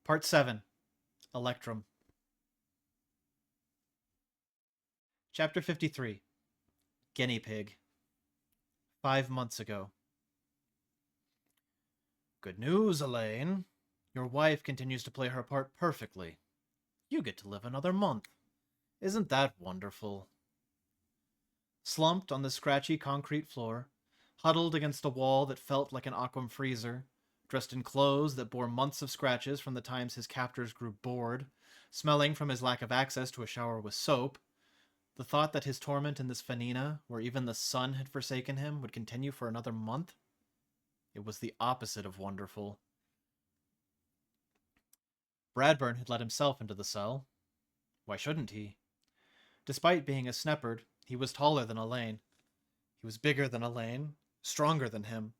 Part 7. Electrum. Chapter 53. Guinea Pig. 5 months ago. Good news, Elaine. Your wife continues to play her part perfectly. You get to live another month. Isn't that wonderful? Slumped on the scratchy concrete floor, huddled against a wall that felt like an aquam freezer, dressed in clothes that bore months of scratches from the times his captors grew bored, smelling from his lack of access to a shower with soap, the thought that his torment in this Fanina, where even the sun had forsaken him, would continue for another month? It was the opposite of wonderful. Bradburn had let himself into the cell. Why shouldn't he? Despite being a sneppard, he was taller than Elaine. He was bigger than Elaine, stronger than him.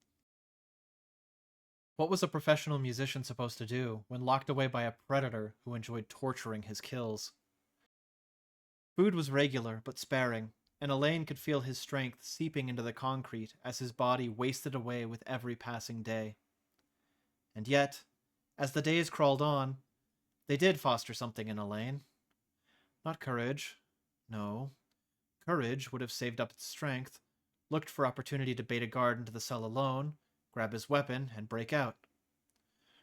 What was a professional musician supposed to do when locked away by a predator who enjoyed torturing his kills? Food was regular but sparing, and Elaine could feel his strength seeping into the concrete as his body wasted away with every passing day. And yet, as the days crawled on, they did foster something in Elaine. Not courage. No. Courage would have saved up its strength, looked for opportunity to bait a guard into the cell alone, grab his weapon, and break out.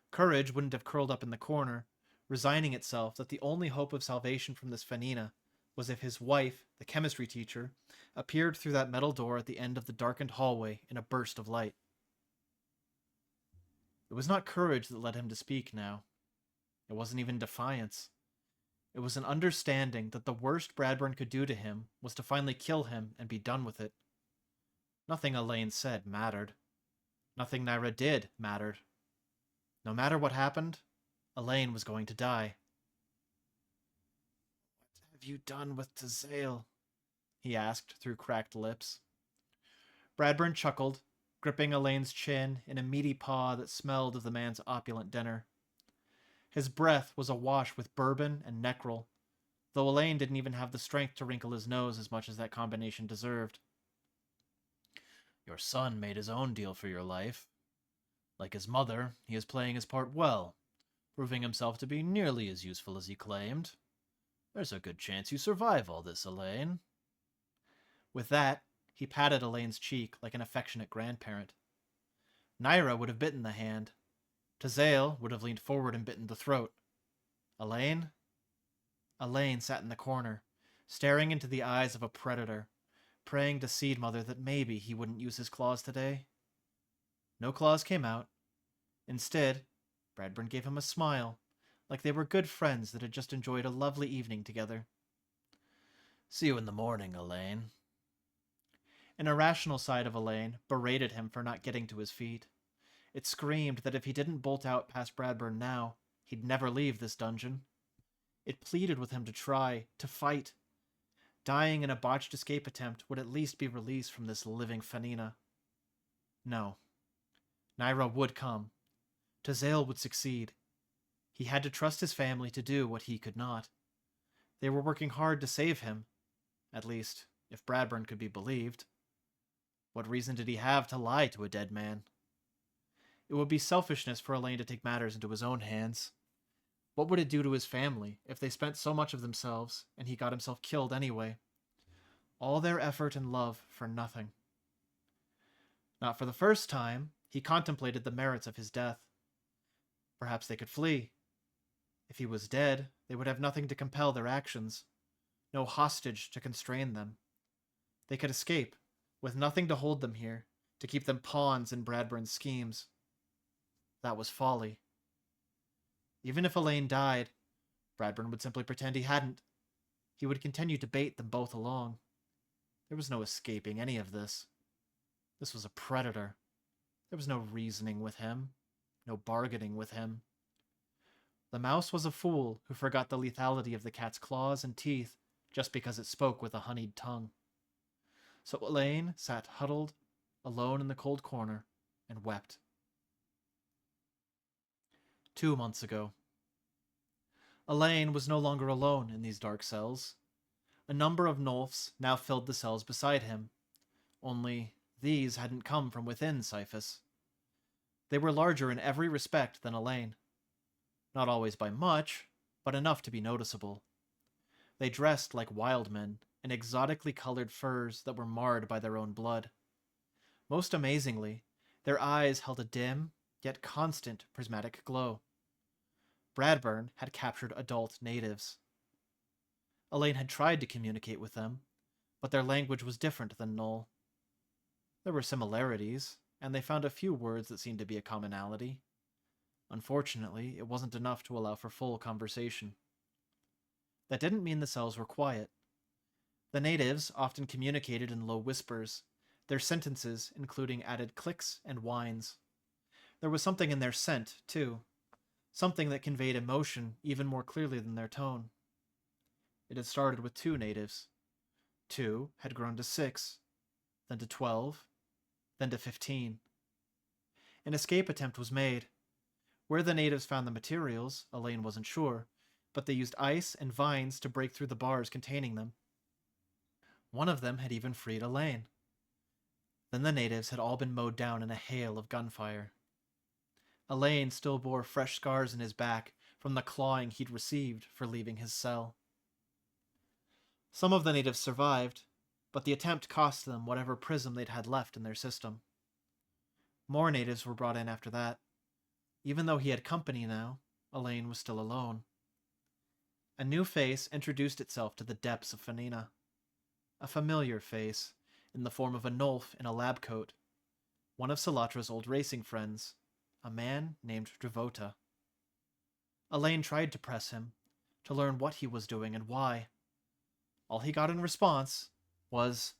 Courage wouldn't have curled up in the corner, resigning itself that the only hope of salvation from this Fanina was if his wife, the chemistry teacher, appeared through that metal door at the end of the darkened hallway in a burst of light. It was not courage that led him to speak now. It wasn't even defiance. It was an understanding that the worst Bradburn could do to him was to finally kill him and be done with it. Nothing Elaine said mattered. Nothing Naira did mattered. No matter what happened, Elaine was going to die. "What have you done with Tazale?" he asked through cracked lips. Bradburn chuckled, gripping Elaine's chin in a meaty paw that smelled of the man's opulent dinner. His breath was awash with bourbon and necrol, though Elaine didn't even have the strength to wrinkle his nose as much as that combination deserved. "Your son made his own deal for your life. Like his mother, he is playing his part well, proving himself to be nearly as useful as he claimed. There's a good chance you survive all this, Elaine." With that, he patted Elaine's cheek like an affectionate grandparent. Naira would have bitten the hand. Tazale would have leaned forward and bitten the throat. Elaine? Elaine sat in the corner, staring into the eyes of a predator, praying to Seed Mother that maybe he wouldn't use his claws today. No claws came out. Instead, Bradburn gave him a smile, like they were good friends that had just enjoyed a lovely evening together. "See you in the morning, Elaine." An irrational side of Elaine berated him for not getting to his feet. It screamed that if he didn't bolt out past Bradburn now, he'd never leave this dungeon. It pleaded with him to try, to fight. Dying in a botched escape attempt would at least be release from this living Fanina. No. Naira would come. Tazale would succeed. He had to trust his family to do what he could not. They were working hard to save him. At least, if Bradburn could be believed. What reason did he have to lie to a dead man? It would be selfishness for Elaine to take matters into his own hands. What would it do to his family if they spent so much of themselves and he got himself killed anyway? All their effort and love for nothing. Not for the first time, he contemplated the merits of his death. Perhaps they could flee. If he was dead, they would have nothing to compel their actions, no hostage to constrain them. They could escape, with nothing to hold them here, to keep them pawns in Bradburn's schemes. That was folly. Even if Elaine died, Bradburn would simply pretend he hadn't. He would continue to bait them both along. There was no escaping any of this. This was a predator. There was no reasoning with him, no bargaining with him. The mouse was a fool who forgot the lethality of the cat's claws and teeth just because it spoke with a honeyed tongue. So Elaine sat huddled, alone in the cold corner, and wept. 2 months ago. Elaine was no longer alone in these dark cells. A number of Nolfs now filled the cells beside him. Only these hadn't come from within Cyphus. They were larger in every respect than Elaine. not always by much, but enough to be noticeable. They dressed like wild men in exotically colored furs that were marred by their own blood. Most amazingly, their eyes held a dim, yet constant prismatic glow. Bradburn had captured adult natives. Elaine had tried to communicate with them, but their language was different than Null. There were similarities, and they found a few words that seemed to be a commonality. Unfortunately, it wasn't enough to allow for full conversation. That didn't mean the cells were quiet. The natives often communicated in low whispers, their sentences including added clicks and whines. There was something in their scent, too, something that conveyed emotion even more clearly than their tone. It had started with 2 natives. 2 had grown to 6, then to 12, then to 15. An escape attempt was made. Where the natives found the materials, Elaine wasn't sure, but they used ice and vines to break through the bars containing them. One of them had even freed Elaine. Then the natives had all been mowed down in a hail of gunfire. Elaine still bore fresh scars in his back from the clawing he'd received for leaving his cell. Some of the natives survived, but the attempt cost them whatever prism they'd had left in their system. More natives were brought in after that. Even though he had company now, Elaine was still alone. A new face introduced itself to the depths of Fanina. A familiar face, in the form of a Nulf in a lab coat. One of Salatra's old racing friends, a man named Dravota. Elaine tried to press him, to learn what he was doing and why. All he got in response was,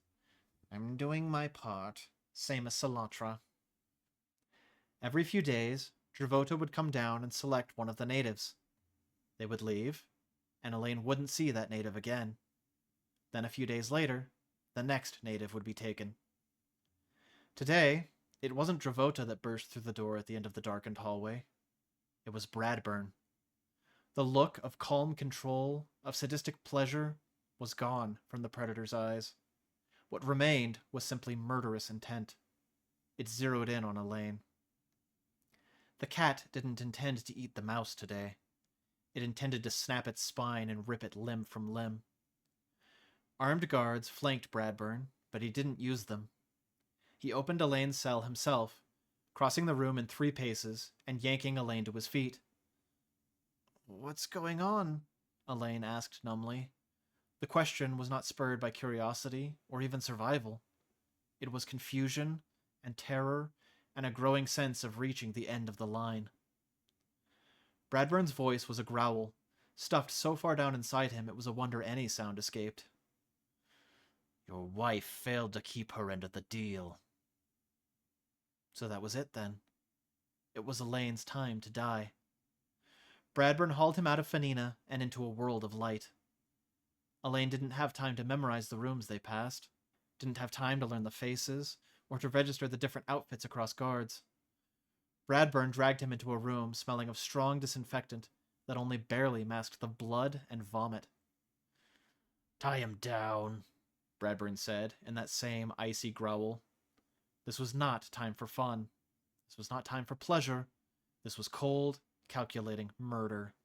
"I'm doing my part, same as Salatra." Every few days, Dravota would come down and select one of the natives. They would leave, and Elaine wouldn't see that native again. Then a few days later, the next native would be taken. Today, it wasn't Dravota that burst through the door at the end of the darkened hallway. It was Bradburn. The look of calm control, of sadistic pleasure, was gone from the predator's eyes. What remained was simply murderous intent. It zeroed in on Elaine. The cat didn't intend to eat the mouse today. It intended to snap its spine and rip it limb from limb. Armed guards flanked Bradburn, but he didn't use them. He opened Elaine's cell himself, crossing the room in 3 paces and yanking Elaine to his feet. "What's going on?" Elaine asked numbly. The question was not spurred by curiosity or even survival. It was confusion and terror and a growing sense of reaching the end of the line. Bradburn's voice was a growl, stuffed so far down inside him it was a wonder any sound escaped. "Your wife failed to keep her end of the deal." So that was it then. It was Elaine's time to die. Bradburn hauled him out of Fanina and into a world of light. Elaine didn't have time to memorize the rooms they passed, didn't have time to learn the faces, or to register the different outfits across guards. Bradburn dragged him into a room smelling of strong disinfectant that only barely masked the blood and vomit. "Tie him down," Bradburn said in that same icy growl. This was not time for fun. This was not time for pleasure. This was cold, calculating murder.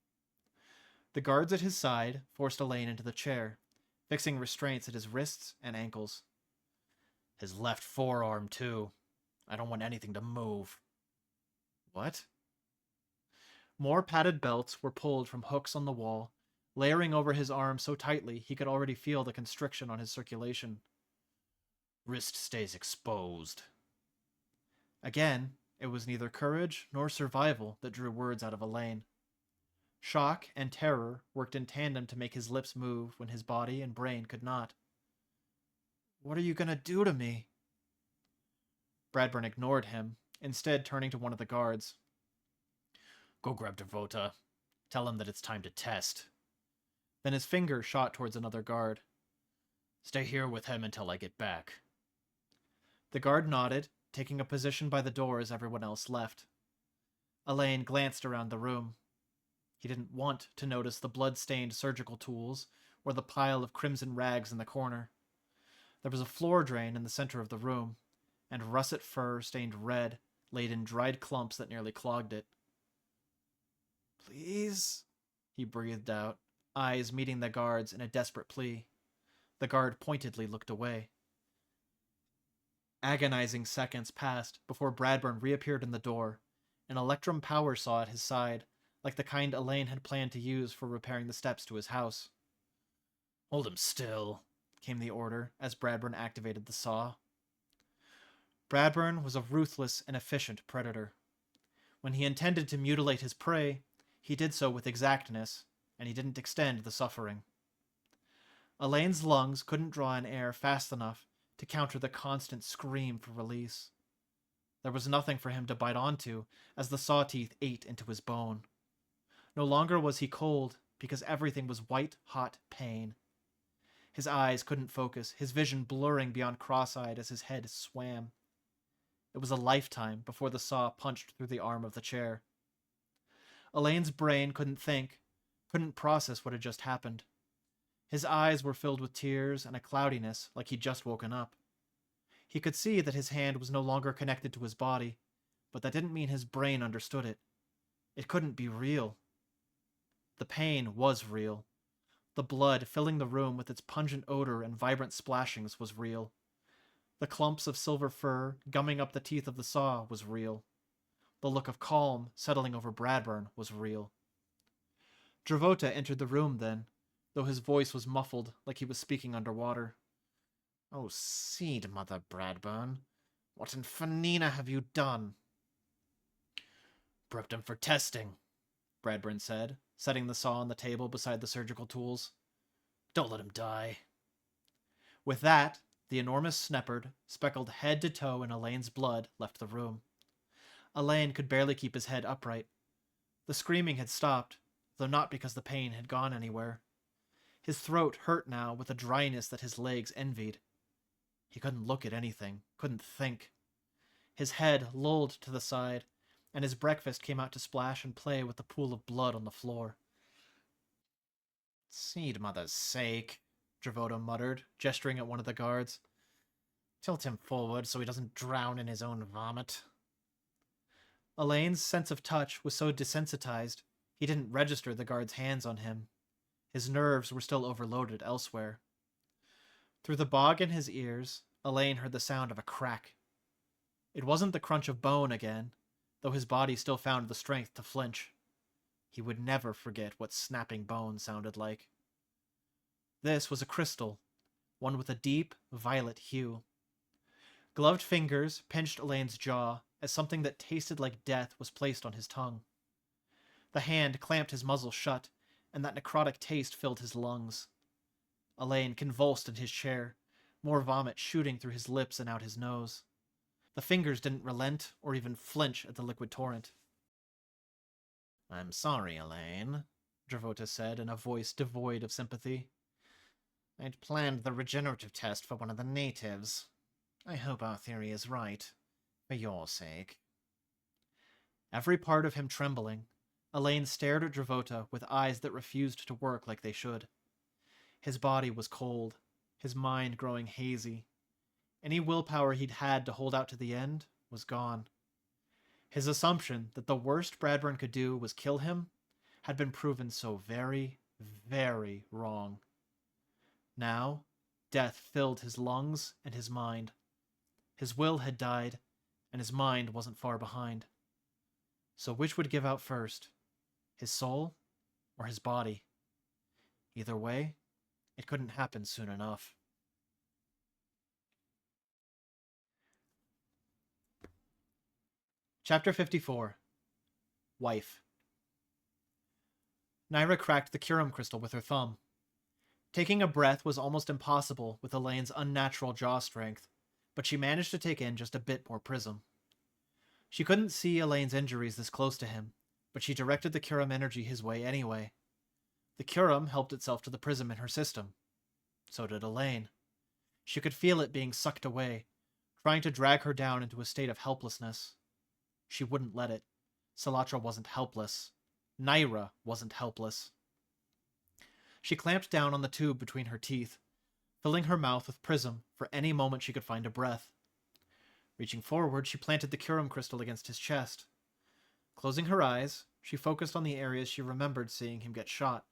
The guards at his side forced Elaine into the chair, fixing restraints at his wrists and ankles. "His left forearm, too. I don't want anything to move." "What?" More padded belts were pulled from hooks on the wall, layering over his arm so tightly he could already feel the constriction on his circulation. "Wrist stays exposed." Again, it was neither courage nor survival that drew words out of Elaine. Shock and terror worked in tandem to make his lips move when his body and brain could not. "What are you going to do to me?" Bradburn ignored him, instead turning to one of the guards. "Go grab Devota. Tell him that it's time to test." Then his finger shot towards another guard. "Stay here with him until I get back." The guard nodded, taking a position by the door as everyone else left. Elaine glanced around the room. He didn't want to notice the blood-stained surgical tools or the pile of crimson rags in the corner. There was a floor drain in the center of the room, and russet fur stained red laid in dried clumps that nearly clogged it. Please? He breathed out, eyes meeting the guard's in a desperate plea. The guard pointedly looked away. Agonizing seconds passed before Bradburn reappeared in the door, an electrum power saw at his side, like the kind Elaine had planned to use for repairing the steps to his house. Hold him still, came the order as Bradburn activated the saw. Bradburn was a ruthless and efficient predator. When he intended to mutilate his prey, he did so with exactness, and he didn't extend the suffering. Elaine's lungs couldn't draw in air fast enough to counter the constant scream for release. There was nothing for him to bite onto as the saw teeth ate into his bone. No longer was he cold, because everything was white-hot pain. His eyes couldn't focus, his vision blurring beyond cross-eyed as his head swam. It was a lifetime before the saw punched through the arm of the chair. Elaine's brain couldn't think, couldn't process what had just happened. His eyes were filled with tears and a cloudiness like he'd just woken up. He could see that his hand was no longer connected to his body, but that didn't mean his brain understood it. It couldn't be real. The pain was real. The blood filling the room with its pungent odor and vibrant splashings was real. The clumps of silver fur gumming up the teeth of the saw was real. The look of calm settling over Bradburn was real. Dravota entered the room then, though his voice was muffled like he was speaking underwater. Oh, Seed Mother Bradburn, what in Fanina have you done? Prepped him for testing, Bradburn said, setting the saw on the table beside the surgical tools. Don't let him die. With that, the enormous Sneppard, speckled head to toe in Elaine's blood, left the room. Elaine could barely keep his head upright. The screaming had stopped, though not because the pain had gone anywhere. His throat hurt now with a dryness that his legs envied. He couldn't look at anything, couldn't think. His head lolled to the side, and his breakfast came out to splash and play with the pool of blood on the floor. Seed Mother's sake, Dravota muttered, gesturing at one of the guards. Tilt him forward so he doesn't drown in his own vomit. Elaine's sense of touch was so desensitized, he didn't register the guard's hands on him. His nerves were still overloaded elsewhere. Through the bog in his ears, Elaine heard the sound of a crack. It wasn't the crunch of bone again, though his body still found the strength to flinch. He would never forget what snapping bone sounded like. This was a crystal, one with a deep, violet hue. Gloved fingers pinched Elaine's jaw as something that tasted like death was placed on his tongue. The hand clamped his muzzle shut, and that necrotic taste filled his lungs. Elaine convulsed in his chair, more vomit shooting through his lips and out his nose. The fingers didn't relent or even flinch at the liquid torrent. I'm sorry, Elaine, Dravota said in a voice devoid of sympathy. I'd planned the regenerative test for one of the natives. I hope our theory is right, for your sake. Every part of him trembling, Elaine stared at Dravota with eyes that refused to work like they should. His body was cold, his mind growing hazy. Any willpower he'd had to hold out to the end was gone. His assumption that the worst Bradburn could do was kill him had been proven so very, very wrong. Now, death filled his lungs and his mind. His will had died, and his mind wasn't far behind. So which would give out first? His soul or his body? Either way, it couldn't happen soon enough. Chapter 54. Wife. Naira cracked the Curum crystal with her thumb. Taking a breath was almost impossible with Elaine's unnatural jaw strength, but she managed to take in just a bit more prism. She couldn't see Elaine's injuries this close to him, but she directed the Curum energy his way anyway. The Curum helped itself to the prism in her system. So did Elaine. She could feel it being sucked away, trying to drag her down into a state of helplessness. She wouldn't let it. Silatra wasn't helpless. Naira wasn't helpless. She clamped down on the tube between her teeth, filling her mouth with prism for any moment she could find a breath. Reaching forward, she planted the Curum crystal against his chest. Closing her eyes, She focused on the areas she remembered seeing him get shot.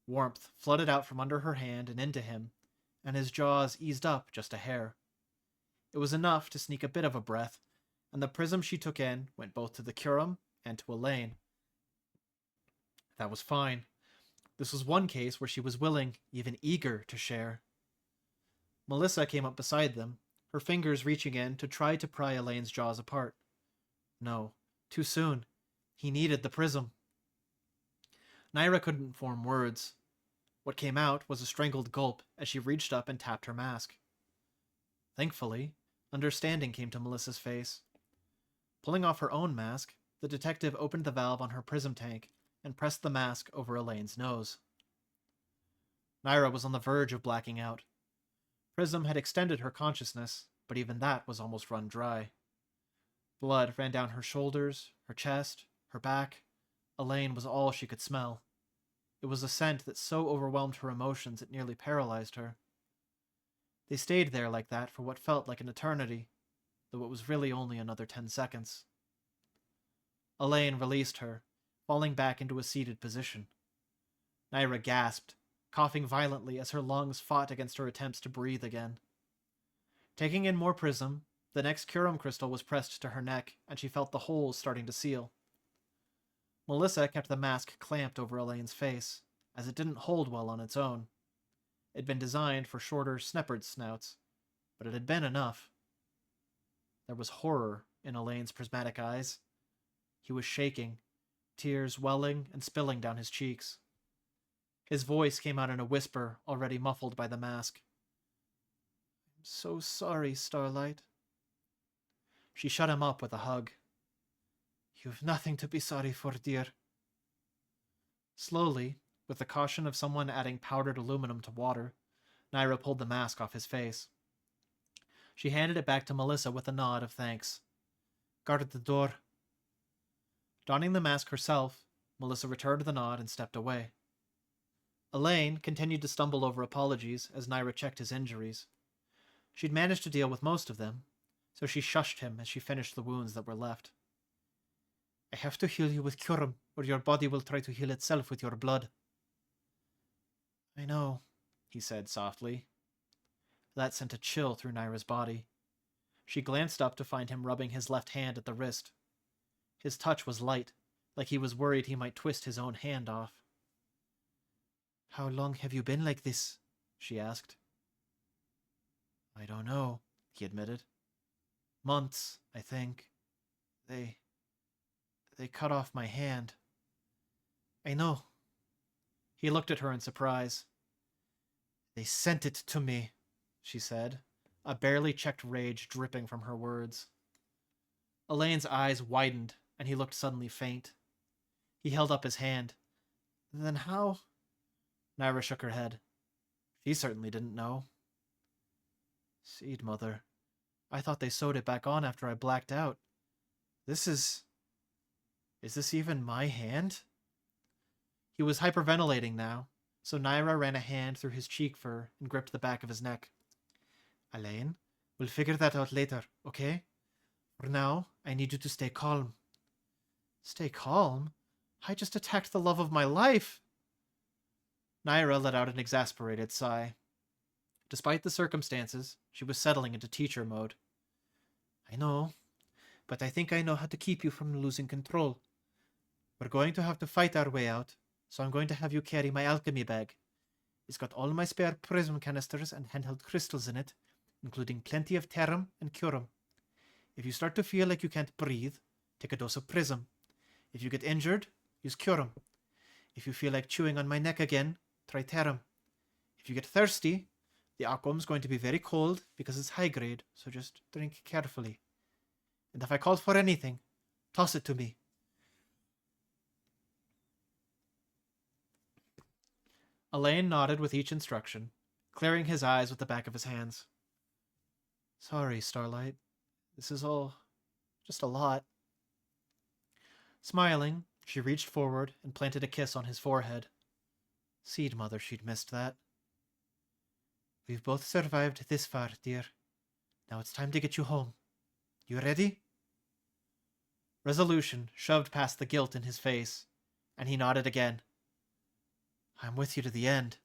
Warmth flooded out from under her hand and into him, and his jaws eased up just a hair. It was enough to sneak a bit of a breath, and the prism she took in went both to the Curum and to Elaine. That was fine. This was one case where she was willing, even eager, to share. Melissa came up beside them, her fingers reaching in to try to pry Elaine's jaws apart. No, too soon. He needed the prism. Naira couldn't form words. What came out was a strangled gulp as she reached up and tapped her mask. Thankfully, understanding came to Melissa's face. Pulling off her own mask, the detective opened the valve on her prism tank and pressed the mask over Elaine's nose. Naira was on the verge of blacking out. Prism had extended her consciousness, but even that was almost run dry. Blood ran down her shoulders, her chest, her back. Elaine was all she could smell. It was a scent that so overwhelmed her emotions it nearly paralyzed her. They stayed there like that for what felt like an eternity, though it was really only another 10 seconds. Elaine released her, falling back into a seated position. Naira gasped, coughing violently as her lungs fought against her attempts to breathe again. Taking in more prism, the next Curum crystal was pressed to her neck, and she felt the holes starting to seal. Melissa kept the mask clamped over Elaine's face, as it didn't hold well on its own. It'd been designed for shorter sneppered snouts, but it had been enough. There was horror in Elaine's prismatic eyes. He was shaking, tears welling and spilling down his cheeks. His voice came out in a whisper already muffled by the mask. "I'm so sorry, Starlight." She shut him up with a hug. "You've nothing to be sorry for, dear." Slowly, with the caution of someone adding powdered aluminum to water, Naira pulled the mask off his face. She handed it back to Melissa with a nod of thanks. "Guard the door." Donning the mask herself, Melissa returned the nod and stepped away. Elaine continued to stumble over apologies as Naira checked his injuries. She'd managed to deal with most of them, so she shushed him as she finished the wounds that were left. "I have to heal you with Curum, or your body will try to heal itself with your blood." "I know," he said softly. That sent a chill through Naira's body. She glanced up to find him rubbing his left hand at the wrist. His touch was light, like he was worried he might twist his own hand off. "How long have you been like this?" she asked. "I don't know," he admitted. "Months, I think. They cut off my hand." "I know." He looked at her in surprise. "They sent it to me," she said, a barely checked rage dripping from her words. Elaine's eyes widened, and he looked suddenly faint. He held up his hand. "Then how?" Naira shook her head. She certainly didn't know. "Seed Mother, I thought they sewed it back on after I blacked out. Is this even my hand?" He was hyperventilating now, so Naira ran a hand through his cheek fur and gripped the back of his neck. "Elaine, we'll figure that out later, okay? For now, I need you to stay calm." "Stay calm? I just attacked the love of my life." Naira let out an exasperated sigh. Despite the circumstances, she was settling into teacher mode. "I know, but I think I know how to keep you from losing control. We're going to have to fight our way out, so I'm going to have you carry my alchemy bag. It's got all my spare prism canisters and handheld crystals in it, including plenty of Terram and Curum. If you start to feel like you can't breathe, take a dose of prism. If you get injured, use Curum. If you feel like chewing on my neck again, try Terram. If you get thirsty, the aquam's going to be very cold because it's high grade, so just drink carefully. And if I call for anything, toss it to me." Elaine nodded with each instruction, clearing his eyes with the back of his hands. "Sorry, Starlight. This is all just a lot." Smiling, she reached forward and planted a kiss on his forehead. Seed Mother, she'd missed that. "We've both survived this far, dear. Now it's time to get you home. You ready?" Resolution shoved past the guilt in his face, and he nodded again. I'm with you to the end.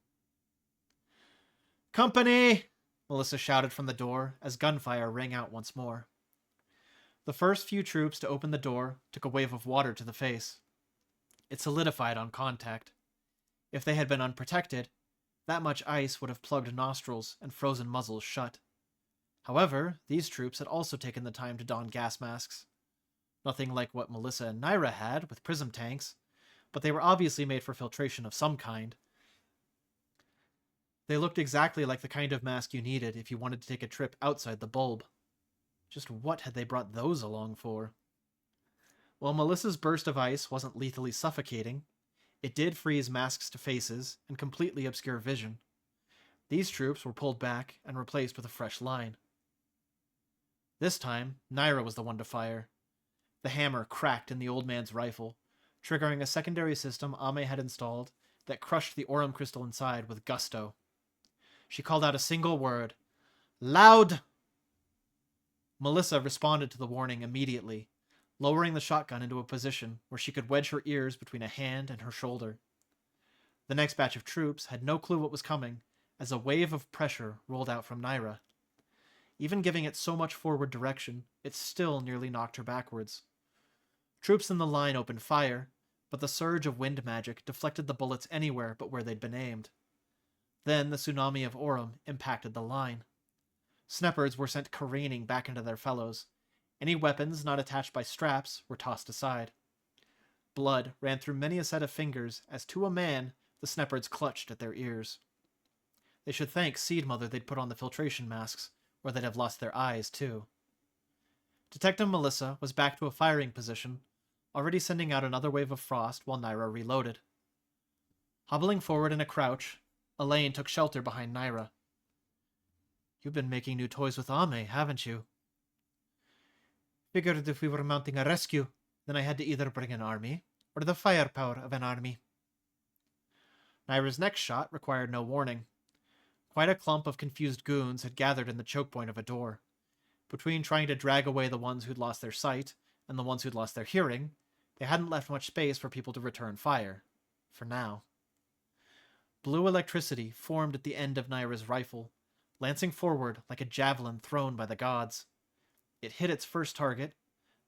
Company! Melissa shouted from the door as gunfire rang out once more. The first few troops to open the door took a wave of water to the face. It solidified on contact. If they had been unprotected, that much ice would have plugged nostrils and frozen muzzles shut. However, these troops had also taken the time to don gas masks. Nothing like what Melissa and Naira had with prism tanks, but they were obviously made for filtration of some kind. They looked exactly like the kind of mask you needed if you wanted to take a trip outside the bulb. Just what had they brought those along for? While Melissa's burst of ice wasn't lethally suffocating, it did freeze masks to faces and completely obscure vision. These troops were pulled back and replaced with a fresh line. This time, Naira was the one to fire. The hammer cracked in the old man's rifle, triggering a secondary system Ame had installed that crushed the Aurum crystal inside with gusto. She called out a single word. Loud! Melissa responded to the warning immediately, lowering the shotgun into a position where she could wedge her ears between a hand and her shoulder. The next batch of troops had no clue what was coming as a wave of pressure rolled out from Naira. Even giving it so much forward direction, it still nearly knocked her backwards. Troops in the line opened fire, but the surge of wind magic deflected the bullets anywhere but where they'd been aimed. Then the tsunami of Aurum impacted the line. Snipers were sent careening back into their fellows. Any weapons not attached by straps were tossed aside. Blood ran through many a set of fingers as to a man the snipers clutched at their ears. They should thank Seed Mother they'd put on the filtration masks, or they'd have lost their eyes too. Detective Melissa was back to a firing position, already sending out another wave of frost while Naira reloaded. Hobbling forward in a crouch, Elaine took shelter behind Naira. You've been making new toys with Ame, haven't you? Figured if we were mounting a rescue, then I had to either bring an army, or the firepower of an army. Naira's next shot required no warning. Quite a clump of confused goons had gathered in the choke point of a door. Between trying to drag away the ones who'd lost their sight and the ones who'd lost their hearing, they hadn't left much space for people to return fire. For now. Blue electricity formed at the end of Naira's rifle, lancing forward like a javelin thrown by the gods. It hit its first target,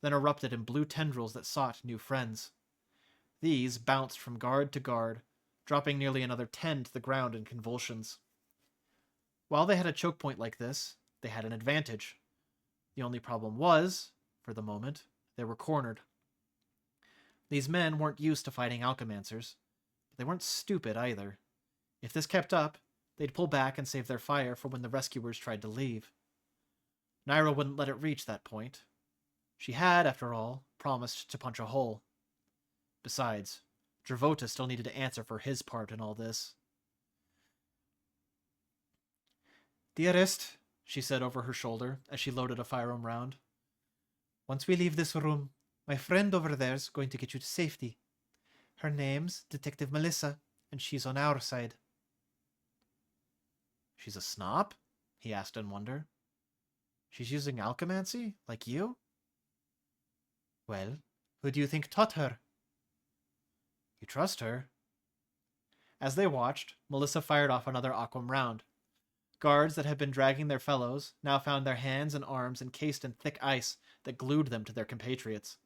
then erupted in blue tendrils that sought new friends. These bounced from guard to guard, dropping nearly another 10 to the ground in convulsions. While they had a choke point like this, they had an advantage. The only problem was, for the moment, they were cornered. These men weren't used to fighting Alchemancers, but they weren't stupid either. If this kept up, they'd pull back and save their fire for when the rescuers tried to leave. Naira wouldn't let it reach that point. She had, after all, promised to punch a hole. Besides, Dravota still needed to answer for his part in all this. Dearest, she said over her shoulder as she loaded a firearm round, once we leave this room, my friend over there's going to get you to safety. Her name's Detective Melissa, and she's on our side. She's a snop? He asked in wonder. She's using alchemancy, like you? Well, who do you think taught her? You trust her? As they watched, Melissa fired off another Aquam round. Guards that had been dragging their fellows now found their hands and arms encased in thick ice that glued them to their compatriots.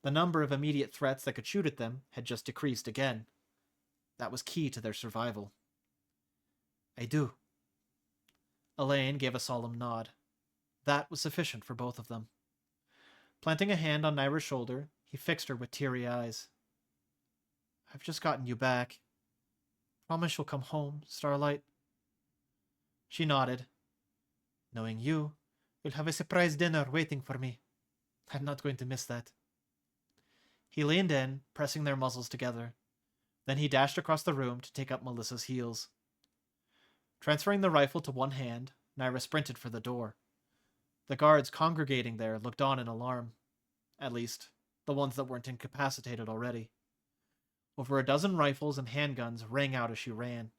The number of immediate threats that could shoot at them had just decreased again. That was key to their survival. I do. Elaine gave a solemn nod. That was sufficient for both of them. Planting a hand on Naira's shoulder, he fixed her with teary eyes. I've just gotten you back. Promise you'll come home, Starlight. She nodded. Knowing you, you'll have a surprise dinner waiting for me. I'm not going to miss that. He leaned in, pressing their muzzles together. Then he dashed across the room to take up Melissa's heels. Transferring the rifle to one hand, Naira sprinted for the door. The guards congregating there looked on in alarm. At least, the ones that weren't incapacitated already. Over a dozen rifles and handguns rang out as she ran.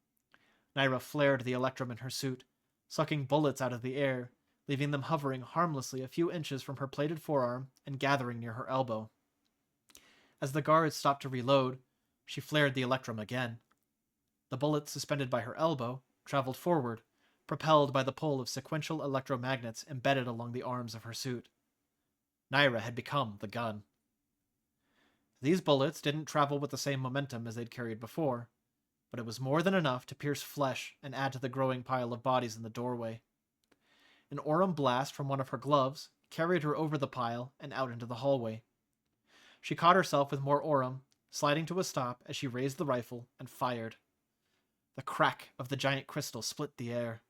Naira flared the electrum in her suit, sucking bullets out of the air, leaving them hovering harmlessly a few inches from her plated forearm and gathering near her elbow. As the guards stopped to reload, she flared the electrum again. The bullet suspended by her elbow traveled forward, propelled by the pull of sequential electromagnets embedded along the arms of her suit. Naira had become the gun. These bullets didn't travel with the same momentum as they'd carried before, but it was more than enough to pierce flesh and add to the growing pile of bodies in the doorway. An Aurum blast from one of her gloves carried her over the pile and out into the hallway. She caught herself with more Aurum, sliding to a stop as she raised the rifle and fired. The crack of the giant crystal split the air.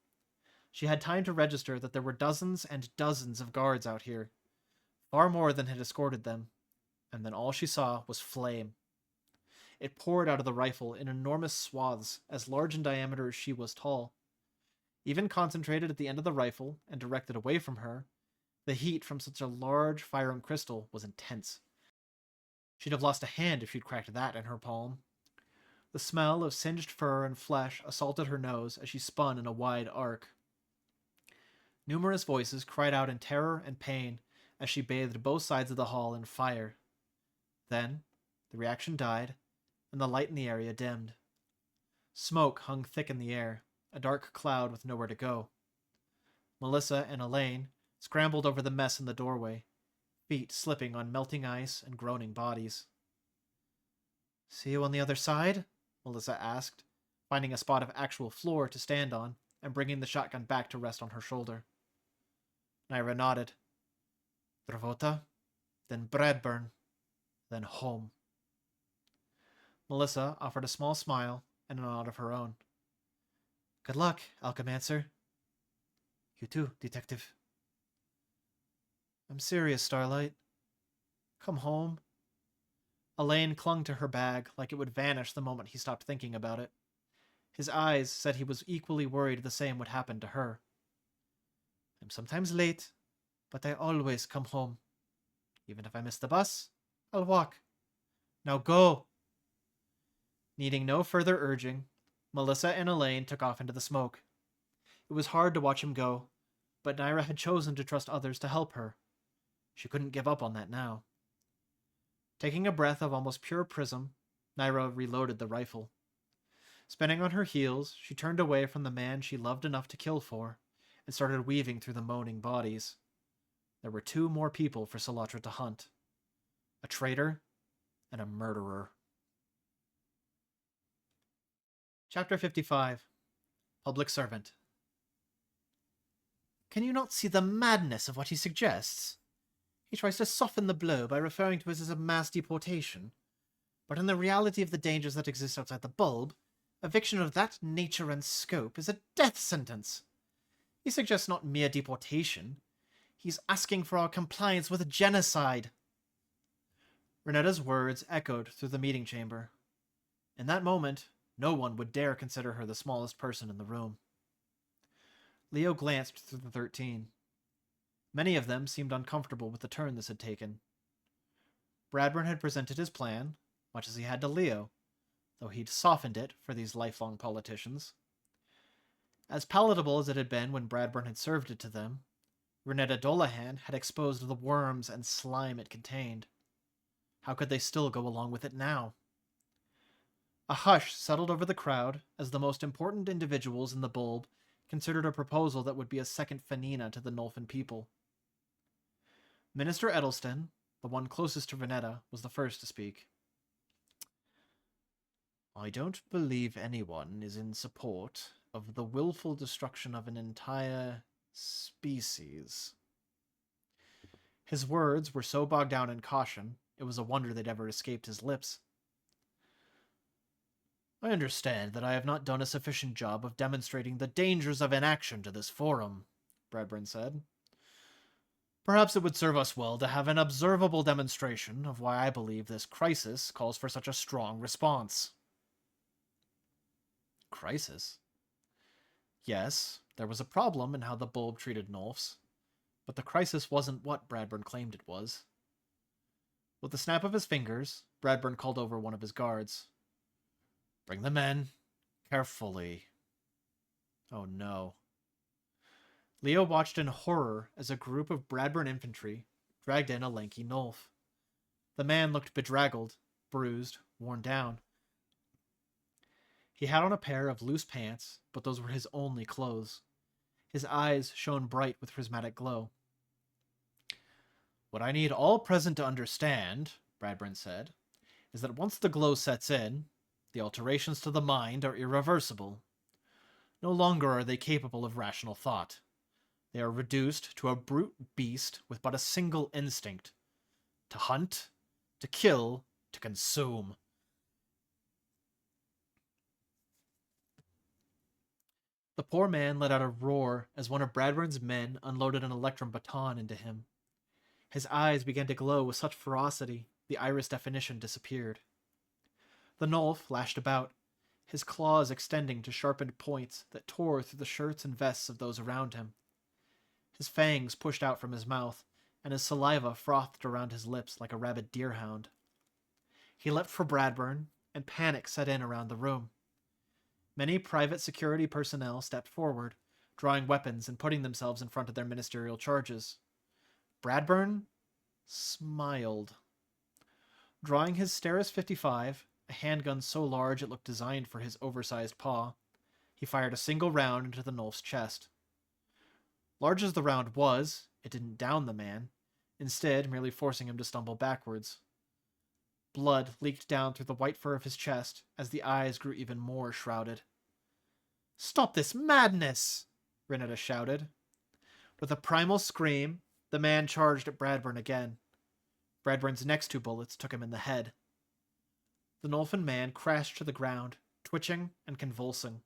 She had time to register that there were dozens and dozens of guards out here, far more than had escorted them, and then all she saw was flame. It poured out of the rifle in enormous swaths as large in diameter as she was tall. Even concentrated at the end of the rifle and directed away from her, the heat from such a large firing crystal was intense. She'd have lost a hand if she'd cracked that in her palm. The smell of singed fur and flesh assaulted her nose as she spun in a wide arc. Numerous voices cried out in terror and pain as she bathed both sides of the hall in fire. Then, the reaction died, and the light in the area dimmed. Smoke hung thick in the air, a dark cloud with nowhere to go. Melissa and Elaine scrambled over the mess in the doorway, feet slipping on melting ice and groaning bodies. "See you on the other side?" Melissa asked, finding a spot of actual floor to stand on and bringing the shotgun back to rest on her shoulder. Naira nodded. "Bravota, then Bradburn, then home." Melissa offered a small smile and a nod of her own. "Good luck, Alchemancer." "You too, Detective." "I'm serious, Starlight. Come home." Elaine clung to her bag like it would vanish the moment he stopped thinking about it. His eyes said he was equally worried the same would happen to her. "I'm sometimes late, but I always come home. Even if I miss the bus, I'll walk. Now go." Needing no further urging, Melissa and Elaine took off into the smoke. It was hard to watch him go, but Naira had chosen to trust others to help her. She couldn't give up on that now. Taking a breath of almost pure prism, Naira reloaded the rifle. Spinning on her heels, she turned away from the man she loved enough to kill for and started weaving through the moaning bodies. There were 2 more people for Salatra to hunt. A traitor and a murderer. Chapter 55. Public Servant. "Can you not see the madness of what he suggests? He tries to soften the blow by referring to it as a mass deportation. But in the reality of the dangers that exist outside the bulb, eviction of that nature and scope is a death sentence. He suggests not mere deportation. He's asking for our compliance with genocide." Renetta's words echoed through the meeting chamber. In that moment, no one would dare consider her the smallest person in the room. Leo glanced through the 13. Many of them seemed uncomfortable with the turn this had taken. Bradburn had presented his plan, much as he had to Leo, though he'd softened it for these lifelong politicians. As palatable as it had been when Bradburn had served it to them, Renetta Dolahan had exposed the worms and slime it contained. How could they still go along with it now? A hush settled over the crowd as the most important individuals in the bulb considered a proposal that would be a second Fanina to the Nolfin people. Minister Edelston, the one closest to Renetta, was the first to speak. "I don't believe anyone is in support of the willful destruction of an entire species." His words were so bogged down in caution, it was a wonder they'd ever escaped his lips. "I understand that I have not done a sufficient job of demonstrating the dangers of inaction to this forum," Bradburn said. "Perhaps it would serve us well to have an observable demonstration of why I believe this crisis calls for such a strong response." Crisis? Yes, there was a problem in how the bulb treated Nolfs, but the crisis wasn't what Bradburn claimed it was. With a snap of his fingers, Bradburn called over one of his guards. "Bring the men. Carefully." Oh no. Leo watched in horror as a group of Bradburn infantry dragged in a lanky Nulf. The man looked bedraggled, bruised, worn down. He had on a pair of loose pants, but those were his only clothes. His eyes shone bright with prismatic glow. "What I need all present to understand," Bradburn said, "is that once the glow sets in, the alterations to the mind are irreversible. No longer are they capable of rational thought. They are reduced to a brute beast with but a single instinct: to hunt, to kill, to consume." The poor man let out a roar as one of Bradburn's men unloaded an electrum baton into him. His eyes began to glow with such ferocity, the iris definition disappeared. The Nulf lashed about, his claws extending to sharpened points that tore through the shirts and vests of those around him. His fangs pushed out from his mouth, and his saliva frothed around his lips like a rabid deerhound. He leapt for Bradburn, and panic set in around the room. Many private security personnel stepped forward, drawing weapons and putting themselves in front of their ministerial charges. Bradburn smiled. Drawing his Steris 55, a handgun so large it looked designed for his oversized paw, he fired a single round into the Nulf's chest. Large as the round was, it didn't down the man, instead merely forcing him to stumble backwards. Blood leaked down through the white fur of his chest as the eyes grew even more shrouded. "Stop this madness!" Renetta shouted. With a primal scream, the man charged at Bradburn again. Bradburn's next two bullets took him in the head. The Nulfin man crashed to the ground, twitching and convulsing.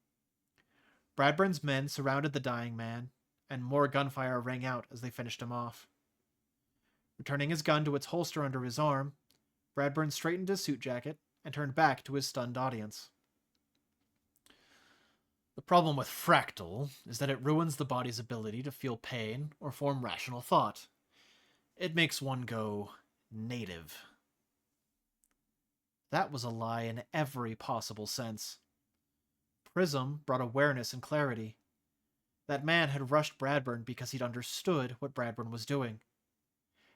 Bradburn's men surrounded the dying man, and more gunfire rang out as they finished him off. Returning his gun to its holster under his arm, Bradburn straightened his suit jacket and turned back to his stunned audience. "The problem with Fractal is that it ruins the body's ability to feel pain or form rational thought. It makes one go native." That was a lie in every possible sense. Prism brought awareness and clarity. That man had rushed Bradburn because he'd understood what Bradburn was doing.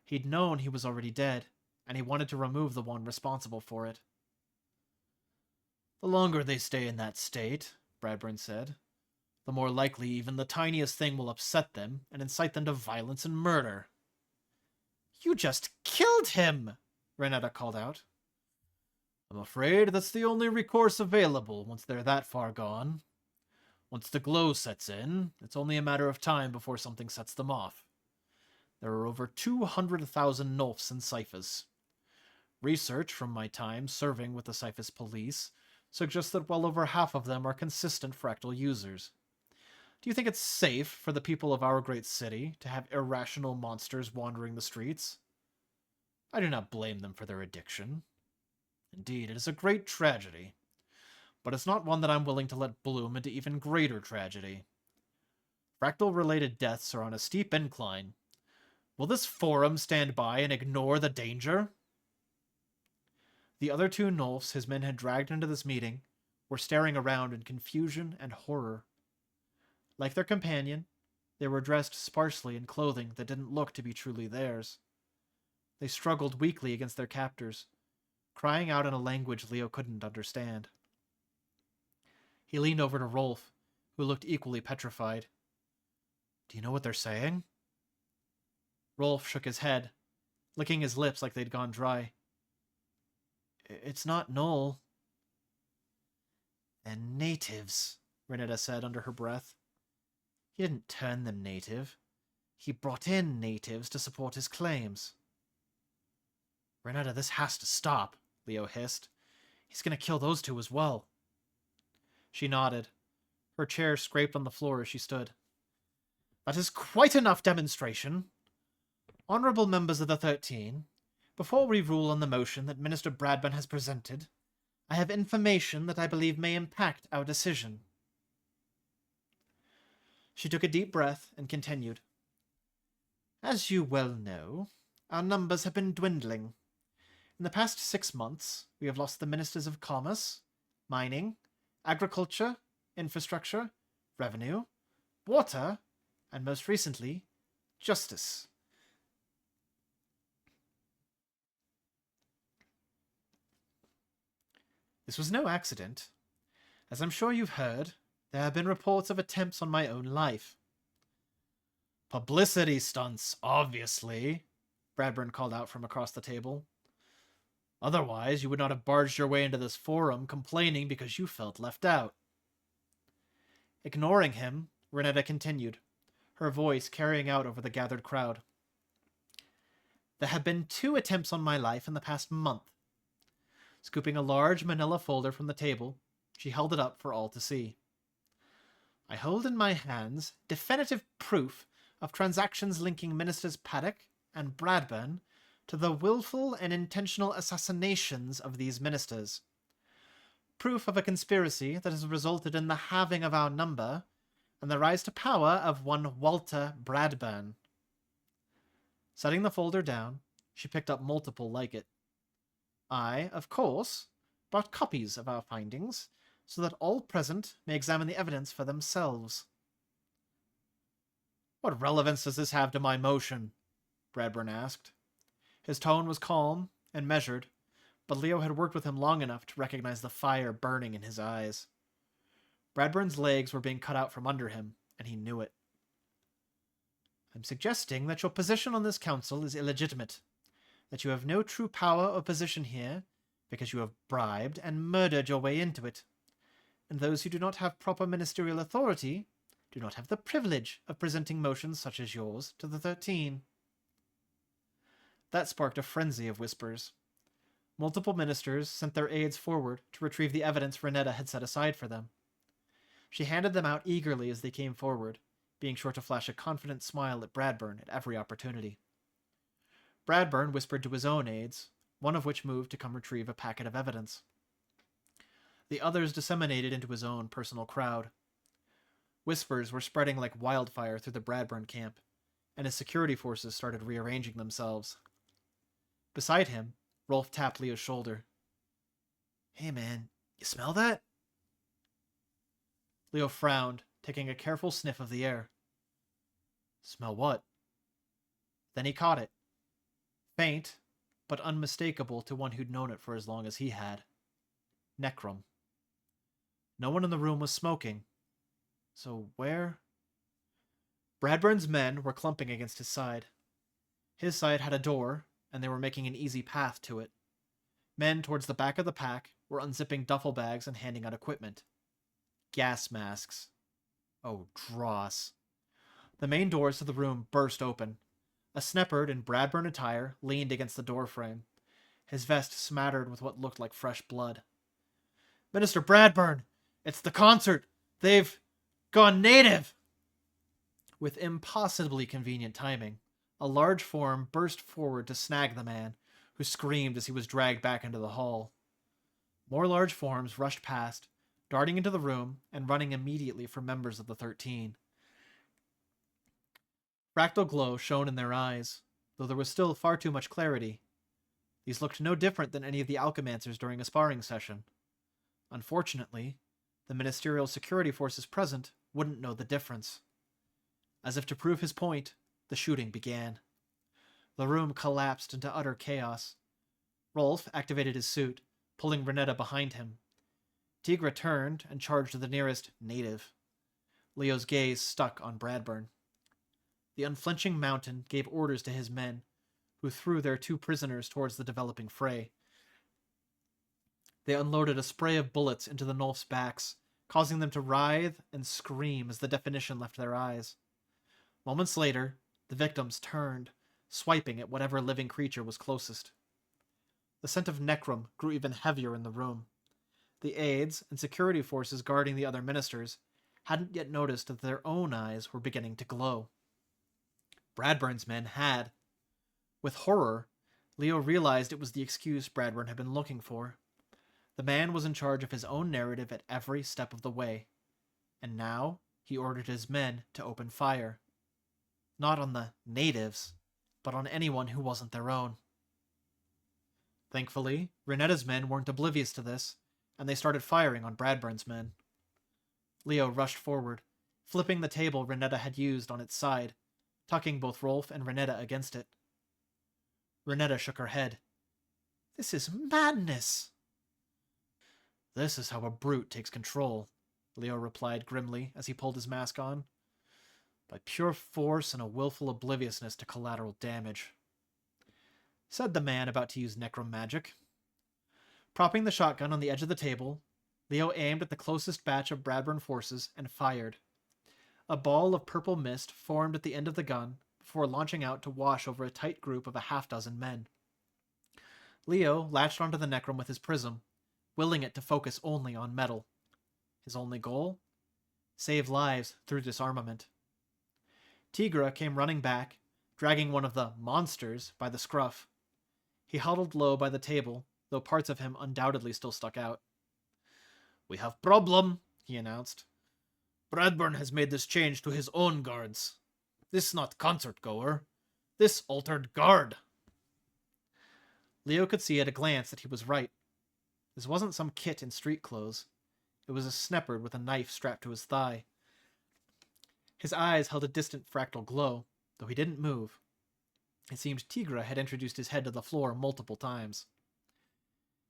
He'd known he was already dead, and he wanted to remove the one responsible for it. "The longer they stay in that state," Bradburn said, "the more likely even the tiniest thing will upset them and incite them to violence and murder." "You just killed him!" Renetta called out. "I'm afraid that's the only recourse available once they're that far gone. Once the glow sets in, it's only a matter of time before something sets them off. There are over 200,000 Nulfs in Cyphus. Research from my time serving with the Cyphus police suggests that well over half of them are consistent Fractal users. Do you think it's safe for the people of our great city to have irrational monsters wandering the streets? I do not blame them for their addiction. Indeed, it is a great tragedy. But it's not one that I'm willing to let bloom into even greater tragedy. Fractal-related deaths are on a steep incline. Will this forum stand by and ignore the danger?" The other two Nulfs his men had dragged into this meeting were staring around in confusion and horror. Like their companion, they were dressed sparsely in clothing that didn't look to be truly theirs. They struggled weakly against their captors, crying out in a language Leo couldn't understand. He leaned over to Rolf, who looked equally petrified. "Do you know what they're saying?" Rolf shook his head, licking his lips like they'd gone dry. "It's not Null." "Then natives," Renetta said under her breath. "He didn't turn them native. He brought in natives to support his claims." "Renetta, this has to stop," Leo hissed. "He's going to kill those two as well." She nodded. Her chair scraped on the floor as she stood. "That is quite enough demonstration. Honorable members of the 13, before we rule on the motion that Minister Bradburn has presented, I have information that I believe may impact our decision." She took a deep breath and continued. "As you well know, our numbers have been dwindling. In the past 6 months, we have lost the Ministers of Commerce, Mining, Agriculture, Infrastructure, Revenue, Water, and most recently, justice. This was no accident. As I'm sure you've heard, there have been reports of attempts on my own life. Publicity stunts, obviously, Bradburn called out from across the table. Otherwise, you would not have barged your way into this forum complaining because you felt left out. Ignoring him, Renetta continued, her voice carrying out over the gathered crowd. There have been 2 attempts on my life in the past month. Scooping a large manila folder from the table, she held it up for all to see. I hold in my hands definitive proof of transactions linking Ministers Paddock and Bradburn to the willful and intentional assassinations of these ministers. Proof of a conspiracy that has resulted in the halving of our number and the rise to power of one Walter Bradburn. Setting the folder down, she picked up multiple like it. I, of course, brought copies of our findings so that all present may examine the evidence for themselves. What relevance does this have to my motion? Bradburn asked. His tone was calm and measured, but Leo had worked with him long enough to recognize the fire burning in his eyes. Bradburn's legs were being cut out from under him, and he knew it. I'm suggesting that your position on this council is illegitimate, that you have no true power or position here because you have bribed and murdered your way into it, and those who do not have proper ministerial authority do not have the privilege of presenting motions such as yours to the 13. That sparked a frenzy of whispers. Multiple ministers sent their aides forward to retrieve the evidence Renetta had set aside for them. She handed them out eagerly as they came forward, being sure to flash a confident smile at Bradburn at every opportunity. Bradburn whispered to his own aides, one of which moved to come retrieve a packet of evidence. The others disseminated into his own personal crowd. Whispers were spreading like wildfire through the Bradburn camp, and his security forces started rearranging themselves. Beside him, Rolf tapped Leo's shoulder. Hey man, you smell that? Leo frowned, taking a careful sniff of the air. Smell what? Then he caught it. Faint, but unmistakable to one who'd known it for as long as he had. Necrum. No one in the room was smoking. So where? Bradburn's men were clumping against his side. His side had a door, and they were making an easy path to it. Men towards the back of the pack were unzipping duffel bags and handing out equipment. Gas masks. Oh, dross. The main doors to the room burst open. A Sneppard in Bradburn attire leaned against the doorframe, his vest smattered with what looked like fresh blood. Minister Bradburn! It's the concert! They've gone native! With impossibly convenient timing, a large form burst forward to snag the man, who screamed as he was dragged back into the hall. More large forms rushed past, darting into the room and running immediately for members of the 13. Fractal glow shone in their eyes, though there was still far too much clarity. These looked no different than any of the Alchemancers during a sparring session. Unfortunately, the ministerial security forces present wouldn't know the difference. As if to prove his point, the shooting began. The room collapsed into utter chaos. Rolf activated his suit, pulling Renetta behind him. Tigra turned and charged the nearest native. Leo's gaze stuck on Bradburn. The unflinching mountain gave orders to his men, who threw their 2 prisoners towards the developing fray. They unloaded a spray of bullets into the Nulf's backs, causing them to writhe and scream as the definition left their eyes. Moments later, the victims turned, swiping at whatever living creature was closest. The scent of necrum grew even heavier in the room. The aides and security forces guarding the other ministers hadn't yet noticed that their own eyes were beginning to glow. Bradburn's men had. With horror, Leo realized it was the excuse Bradburn had been looking for. The man was in charge of his own narrative at every step of the way, and now he ordered his men to open fire. Not on the natives, but on anyone who wasn't their own. Thankfully, Renetta's men weren't oblivious to this, and they started firing on Bradburn's men. Leo rushed forward, flipping the table Renetta had used on its side, tucking both Rolf and Renetta against it. Renetta shook her head. This is madness. This is how a brute takes control, Leo replied grimly as he pulled his mask on. By pure force and a willful obliviousness to collateral damage, said the man about to use necrom magic. Propping the shotgun on the edge of the table, Leo aimed at the closest batch of Bradburn forces and fired. A ball of purple mist formed at the end of the gun before launching out to wash over a tight group of a half-dozen men. Leo latched onto the necrom with his prism, willing it to focus only on metal. His only goal? Save lives through disarmament. Tigra came running back, dragging one of the monsters by the scruff. He huddled low by the table, though parts of him undoubtedly still stuck out. We have problem, he announced. Bradburn has made this change to his own guards. This not concert-goer. This altered guard. Leo could see at a glance that he was right. This wasn't some kit in street clothes. It was a sneppard with a knife strapped to his thigh. His eyes held a distant fractal glow, though he didn't move. It seemed Tigra had introduced his head to the floor multiple times.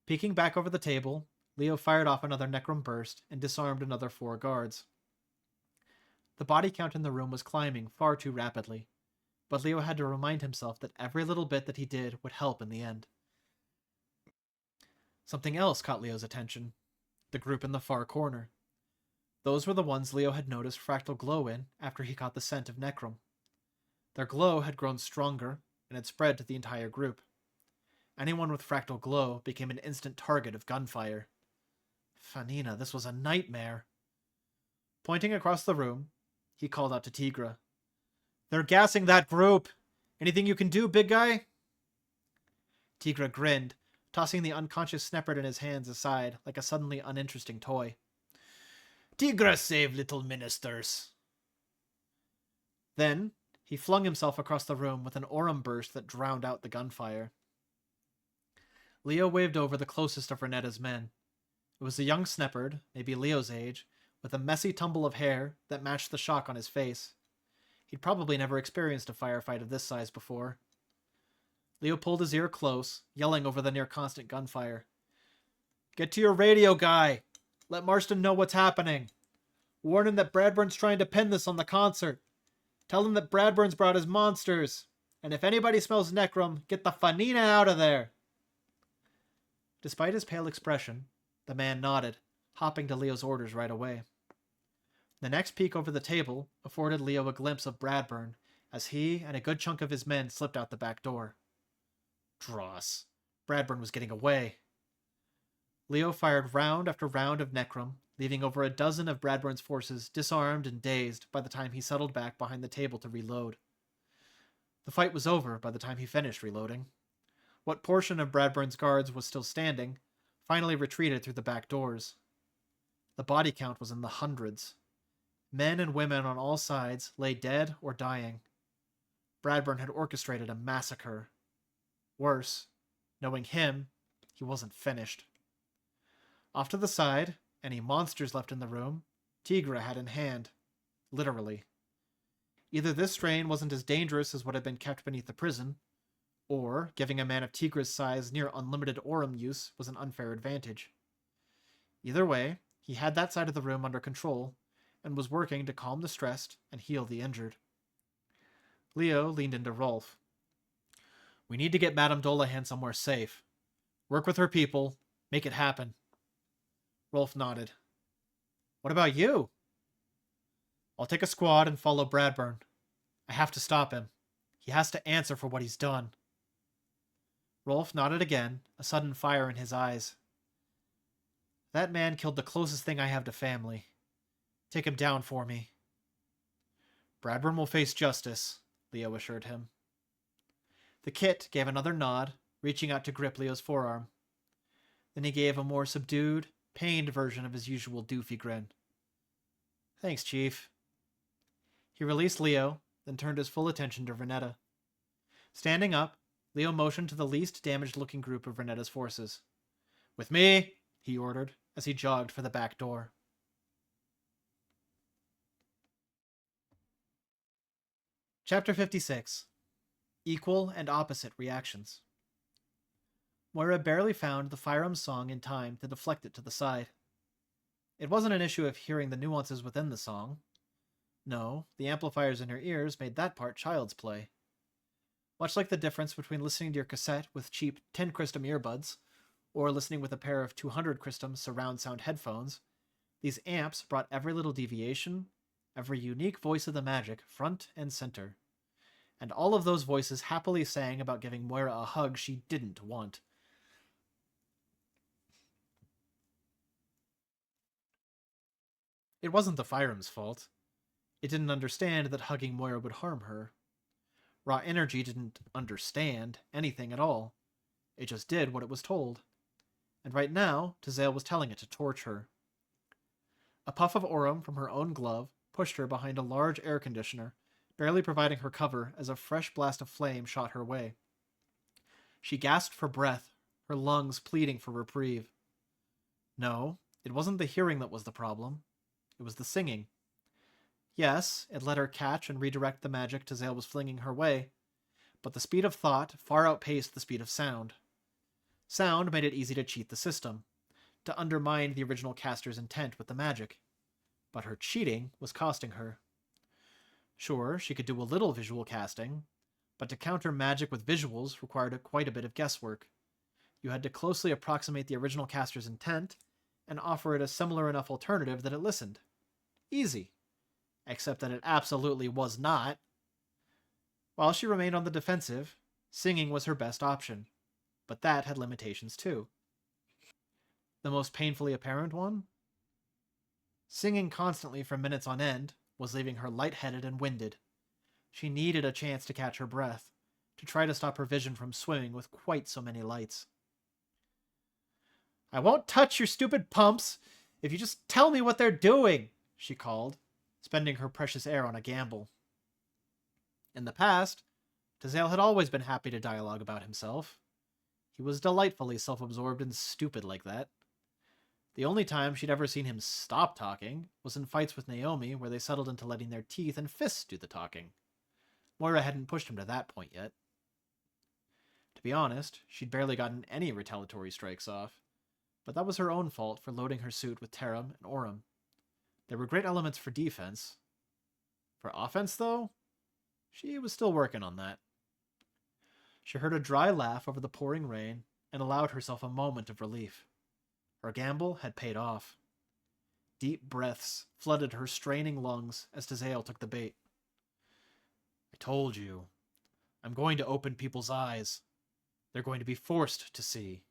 Peeking back over the table, Leo fired off another necrom burst and disarmed another 4 guards. The body count in the room was climbing far too rapidly, but Leo had to remind himself that every little bit that he did would help in the end. Something else caught Leo's attention. The group in the far corner. Those were the ones Leo had noticed fractal glow in after he caught the scent of necrom. Their glow had grown stronger and had spread to the entire group. Anyone with fractal glow became an instant target of gunfire. Fanina, this was a nightmare. Pointing across the room, he called out to Tigra. They're gassing that group! Anything you can do, big guy? Tigra grinned, tossing the unconscious sneppard in his hands aside like a suddenly uninteresting toy. Tigra save little ministers. Then, he flung himself across the room with an aurum burst that drowned out the gunfire. Leo waved over the closest of Renetta's men. It was a young sneppard, maybe Leo's age, with a messy tumble of hair that matched the shock on his face. He'd probably never experienced a firefight of this size before. Leo pulled his ear close, yelling over the near-constant gunfire. Get to your radio, guy! Let Marston know what's happening. Warn him that Bradburn's trying to pin this on the concert. Tell him that Bradburn's brought his monsters. And if anybody smells necrom, get the fanina out of there. Despite his pale expression, the man nodded, hopping to Leo's orders right away. The next peek over the table afforded Leo a glimpse of Bradburn as he and a good chunk of his men slipped out the back door. Dross. Bradburn was getting away. Leo fired round after round of necrom, leaving over a dozen of Bradburn's forces disarmed and dazed by the time he settled back behind the table to reload. The fight was over by the time he finished reloading. What portion of Bradburn's guards was still standing finally retreated through the back doors. The body count was in the hundreds. Men and women on all sides lay dead or dying. Bradburn had orchestrated a massacre. Worse, knowing him, he wasn't finished. Off to the side, any monsters left in the room, Tigra had in hand. Literally. Either this strain wasn't as dangerous as what had been kept beneath the prison, or giving a man of Tigra's size near unlimited aurum use was an unfair advantage. Either way, he had that side of the room under control, and was working to calm the stressed and heal the injured. Leo leaned into Rolf. We need to get Madame Dolahan somewhere safe. Work with her people. Make it happen. Rolf nodded. What about you? I'll take a squad and follow Bradburn. I have to stop him. He has to answer for what he's done. Rolf nodded again, a sudden fire in his eyes. That man killed the closest thing I have to family. Take him down for me. Bradburn will face justice, Leo assured him. The kit gave another nod, reaching out to grip Leo's forearm. Then he gave a more subdued, pained version of his usual doofy grin. Thanks, Chief. He released Leo, then turned his full attention to Renetta. Standing up, Leo motioned to the least damaged-looking group of Renetta's forces. With me, he ordered, as he jogged for the back door. Chapter 56. Equal and Opposite Reactions. Moira barely found the firearm song in time to deflect it to the side. It wasn't an issue of hearing the nuances within the song. No, the amplifiers in her ears made that part child's play. Much like the difference between listening to your cassette with cheap 10 Christum earbuds or listening with a pair of 200 Christum surround sound headphones, these amps brought every little deviation, every unique voice of the magic front and center. And all of those voices happily sang about giving Moira a hug she didn't want. It wasn't the firearm's fault. It didn't understand that hugging Moira would harm her. Raw energy didn't understand anything at all. It just did what it was told. And right now, Tazale was telling it to torch her. A puff of aurum from her own glove pushed her behind a large air conditioner, barely providing her cover as a fresh blast of flame shot her way. She gasped for breath, her lungs pleading for reprieve. No, it wasn't the hearing that was the problem. It was the singing. Yes, it let her catch and redirect the magic Tazale was flinging her way, but the speed of thought far outpaced the speed of sound. Sound made it easy to cheat the system, to undermine the original caster's intent with the magic. But her cheating was costing her. Sure, she could do a little visual casting, but to counter magic with visuals required quite a bit of guesswork. You had to closely approximate the original caster's intent and offer it a similar enough alternative that it listened. Easy. Except that it absolutely was not. While she remained on the defensive, singing was her best option, but that had limitations too. The most painfully apparent one? Singing constantly for minutes on end was leaving her lightheaded and winded. She needed a chance to catch her breath, to try to stop her vision from swimming with quite so many lights. "I won't touch your stupid pumps if you just tell me what they're doing," she called, spending her precious air on a gamble. In the past, Tazale had always been happy to dialogue about himself. He was delightfully self-absorbed and stupid like that. The only time she'd ever seen him stop talking was in fights with Naomi, where they settled into letting their teeth and fists do the talking. Moira hadn't pushed him to that point yet. To be honest, she'd barely gotten any retaliatory strikes off, but that was her own fault for loading her suit with Tarum and Aurum. There were great elements for defense. For offense, though, she was still working on that. She heard a dry laugh over the pouring rain and allowed herself a moment of relief. Her gamble had paid off. Deep breaths flooded her straining lungs as Tazale took the bait. "I told you. I'm going to open people's eyes. They're going to be forced to see.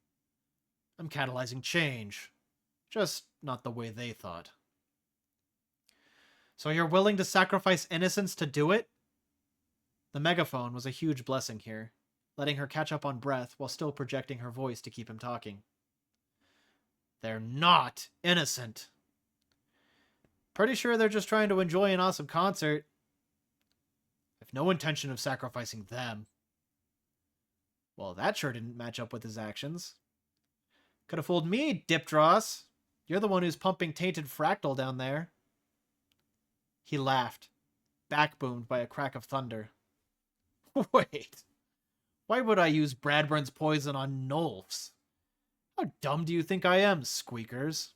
I'm catalyzing change. Just not the way they thought." "So you're willing to sacrifice innocence to do it?" The megaphone was a huge blessing here, letting her catch up on breath while still projecting her voice to keep him talking. "They're not innocent. Pretty sure they're just trying to enjoy an awesome concert. I've no intention of sacrificing them." Well, that sure didn't match up with his actions. "Could have fooled me, Dipdross. You're the one who's pumping tainted fractal down there." He laughed, backboomed by a crack of thunder. "Wait, why would I use Bradburn's poison on Nolfs? How dumb do you think I am, squeakers?"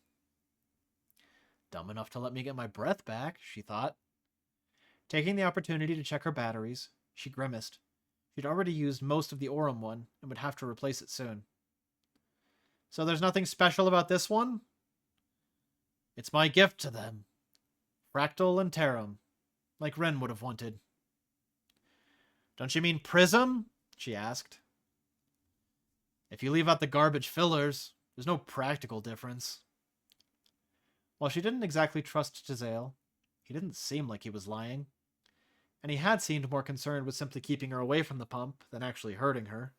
Dumb enough to let me get my breath back, she thought. Taking the opportunity to check her batteries, she grimaced. She'd already used most of the Aurum one and would have to replace it soon. "So there's nothing special about this one?" "It's my gift to them. Fractal and Tarum, like Ren would have wanted." "Don't you mean Prism?" she asked. "If you leave out the garbage fillers, there's no practical difference." While she didn't exactly trust Tazale, he didn't seem like he was lying. And he had seemed more concerned with simply keeping her away from the pump than actually hurting her.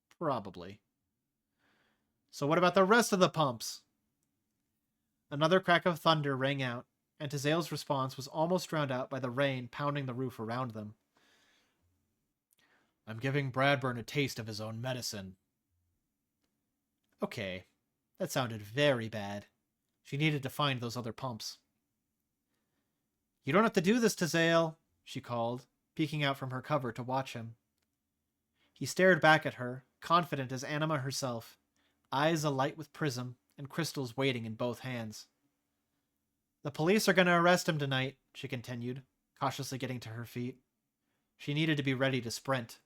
Probably. "So what about the rest of the pumps?" Another crack of thunder rang out, and Tazale's response was almost drowned out by the rain pounding the roof around them. "I'm giving Bradburn a taste of his own medicine." Okay, that sounded very bad. She needed to find those other pumps. "You don't have to do this, Tazale," she called, peeking out from her cover to watch him. He stared back at her, confident as Anima herself, eyes alight with prism and crystals waiting in both hands. The police are going to arrest him tonight, she continued, cautiously getting to her feet. She needed to be ready to sprint,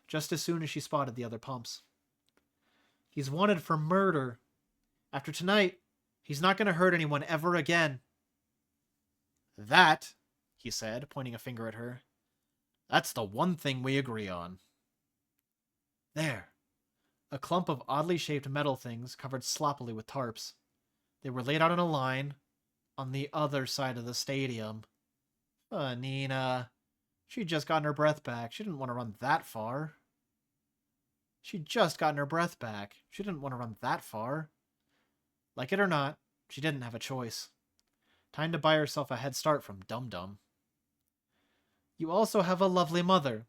just as soon as she spotted the other pumps. He's wanted for murder. After tonight, he's not going to hurt anyone ever again. That, he said, pointing a finger at her, that's the one thing we agree on. There. A clump of oddly shaped metal things covered sloppily with tarps. They were laid out in a line on the other side of the stadium. Nina. She'd just gotten her breath back. She didn't want to run that far. Like it or not, she didn't have a choice. Time to buy herself a head start from Dum Dum. You also have a lovely mother,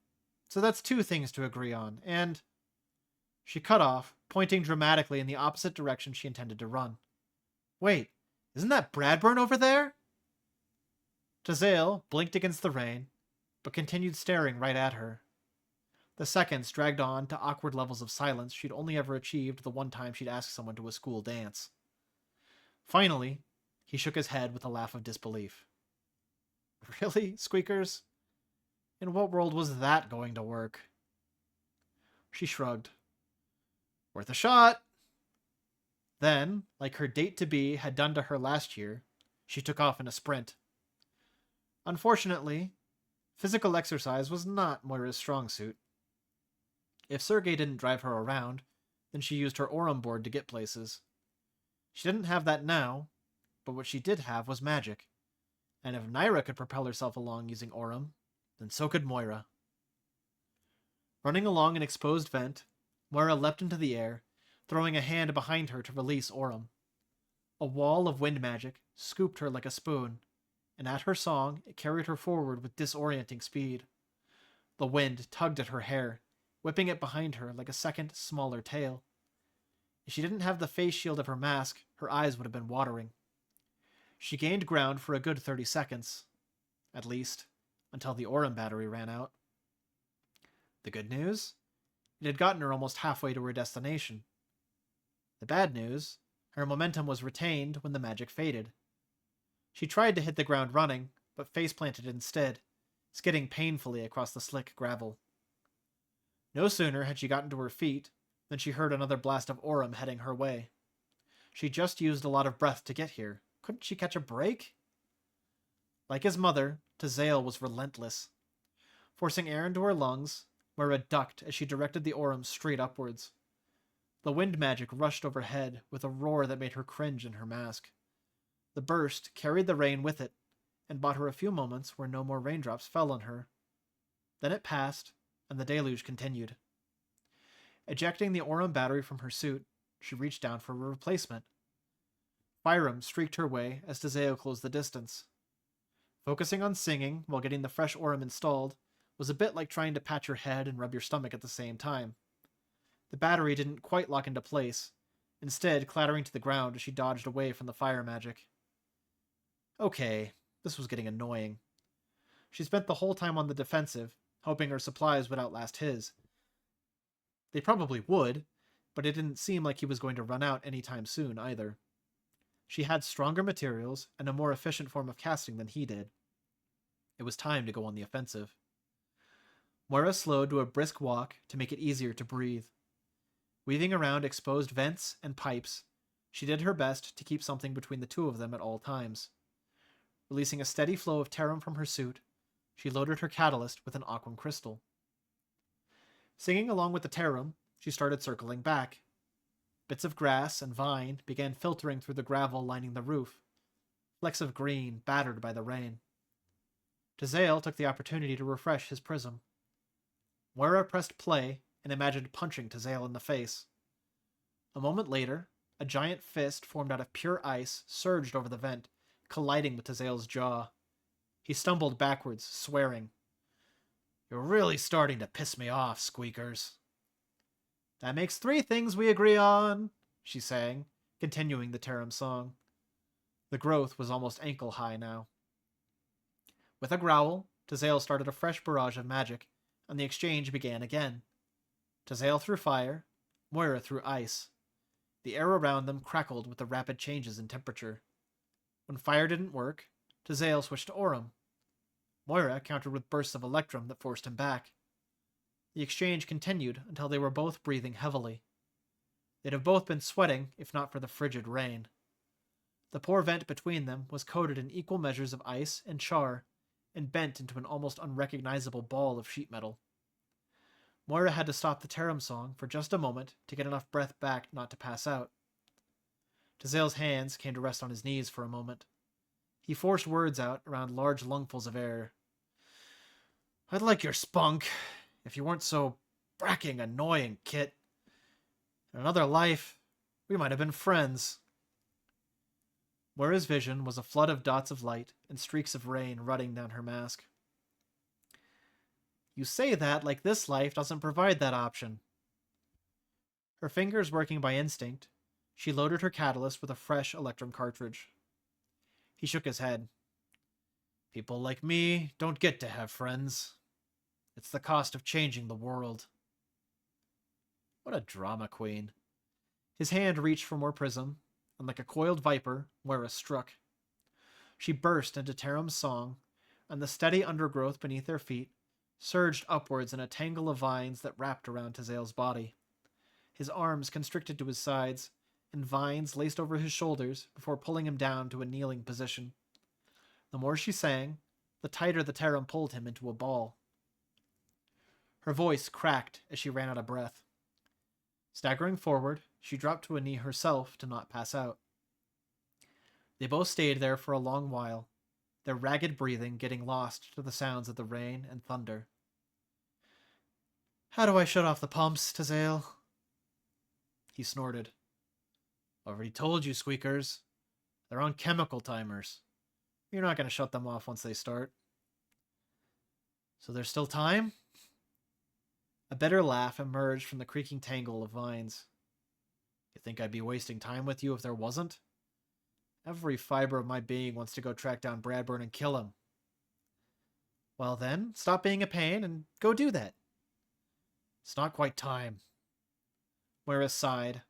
so that's two things to agree on, and... She cut off, pointing dramatically in the opposite direction she intended to run. Wait, isn't that Bradburn over there? Tazael blinked against the rain, but continued staring right at her. The seconds dragged on to awkward levels of silence she'd only ever achieved the one time she'd asked someone to a school dance. Finally, he shook his head with a laugh of disbelief. Really, Squeakers? In what world was that going to work? She shrugged. Worth a shot. Then, like her date-to-be had done to her last year, she took off in a sprint. Unfortunately, physical exercise was not Moira's strong suit. If Sergei didn't drive her around, then she used her Aurum board to get places. She didn't have that now, but what she did have was magic. And if Naira could propel herself along using Aurum, then so could Moira. Running along an exposed vent, Moira leapt into the air, throwing a hand behind her to release Aurum. A wall of wind magic scooped her like a spoon, and at her song it carried her forward with disorienting speed. The wind tugged at her hair, whipping it behind her like a second, smaller tail. If she didn't have the face shield of her mask, her eyes would have been watering. She gained ground for a good 30 seconds. At least, until the Aurum battery ran out. The good news? It had gotten her almost halfway to her destination. The bad news? Her momentum was retained when the magic faded. She tried to hit the ground running, but face-planted instead, skidding painfully across the slick gravel. No sooner had she gotten to her feet than she heard another blast of Aurum heading her way. She just used a lot of breath to get here. Couldn't she catch a break? Like his mother, Tazael was relentless. Forcing air into her lungs, Moira ducked as she directed the Aurum straight upwards. The wind magic rushed overhead with a roar that made her cringe in her mask. The burst carried the rain with it, and bought her a few moments where no more raindrops fell on her. Then it passed, and the deluge continued. Ejecting the Aurum battery from her suit, she reached down for a replacement. Byram streaked her way as Tazael closed the distance. Focusing on singing while getting the fresh Aurum installed was a bit like trying to pat your head and rub your stomach at the same time. The battery didn't quite lock into place, instead clattering to the ground as she dodged away from the fire magic. Okay, this was getting annoying. She spent the whole time on the defensive, hoping her supplies would outlast his. They probably would, but it didn't seem like he was going to run out anytime soon either. She had stronger materials and a more efficient form of casting than he did. It was time to go on the offensive. Moira slowed to a brisk walk to make it easier to breathe. Weaving around exposed vents and pipes, she did her best to keep something between the two of them at all times. Releasing a steady flow of Tarum from her suit, she loaded her catalyst with an aquam crystal. Singing along with the Tarum, she started circling back. Bits of grass and vine began filtering through the gravel lining the roof, flecks of green battered by the rain. Tazael took the opportunity to refresh his prism. Moira pressed play and imagined punching Tazael in the face. A moment later, a giant fist formed out of pure ice surged over the vent, colliding with Tazael's jaw. He stumbled backwards, swearing, "You're really starting to piss me off, Squeakers." "That makes 3 things we agree on," she sang, continuing the Tarum song. The growth was almost ankle-high now. With a growl, Tazael started a fresh barrage of magic, and the exchange began again. Tazael threw fire, Moira threw ice. The air around them crackled with the rapid changes in temperature. When fire didn't work, Tazael switched to Aurum. Moira countered with bursts of electrum that forced him back. The exchange continued until they were both breathing heavily. They'd have both been sweating if not for the frigid rain. The poor vent between them was coated in equal measures of ice and char, and bent into an almost unrecognizable ball of sheet metal. Moira had to stop the Tarim song for just a moment to get enough breath back not to pass out. Tazael's hands came to rest on his knees for a moment. He forced words out around large lungfuls of air. "I'd like your spunk, if you weren't so bracking annoying, Kit. In another life, we might have been friends." Moira's vision was a flood of dots of light and streaks of rain running down her mask. "You say that like this life doesn't provide that option." Her fingers working by instinct, she loaded her catalyst with a fresh electrum cartridge. He shook his head. "People like me don't get to have friends. It's the cost of changing the world." What a drama queen. His hand reached for more prism, and like a coiled viper, Moira struck. She burst into Tarim's song, and the steady undergrowth beneath their feet surged upwards in a tangle of vines that wrapped around Tazael's body. His arms constricted to his sides, and vines laced over his shoulders before pulling him down to a kneeling position. The more she sang, the tighter the Tarim pulled him into a ball. Her voice cracked as she ran out of breath. Staggering forward, she dropped to a knee herself to not pass out. They both stayed there for a long while, their ragged breathing getting lost to the sounds of the rain and thunder. "How do I shut off the pumps, Tazael?" He snorted. "Already told you, squeakers. They're on chemical timers. You're not going to shut them off once they start." "So there's still time?" A bitter laugh emerged from the creaking tangle of vines. "You think I'd be wasting time with you if there wasn't? Every fiber of my being wants to go track down Bradburn and kill him." "Well then, stop being a pain and go do that." "It's not quite time." Moira sighed.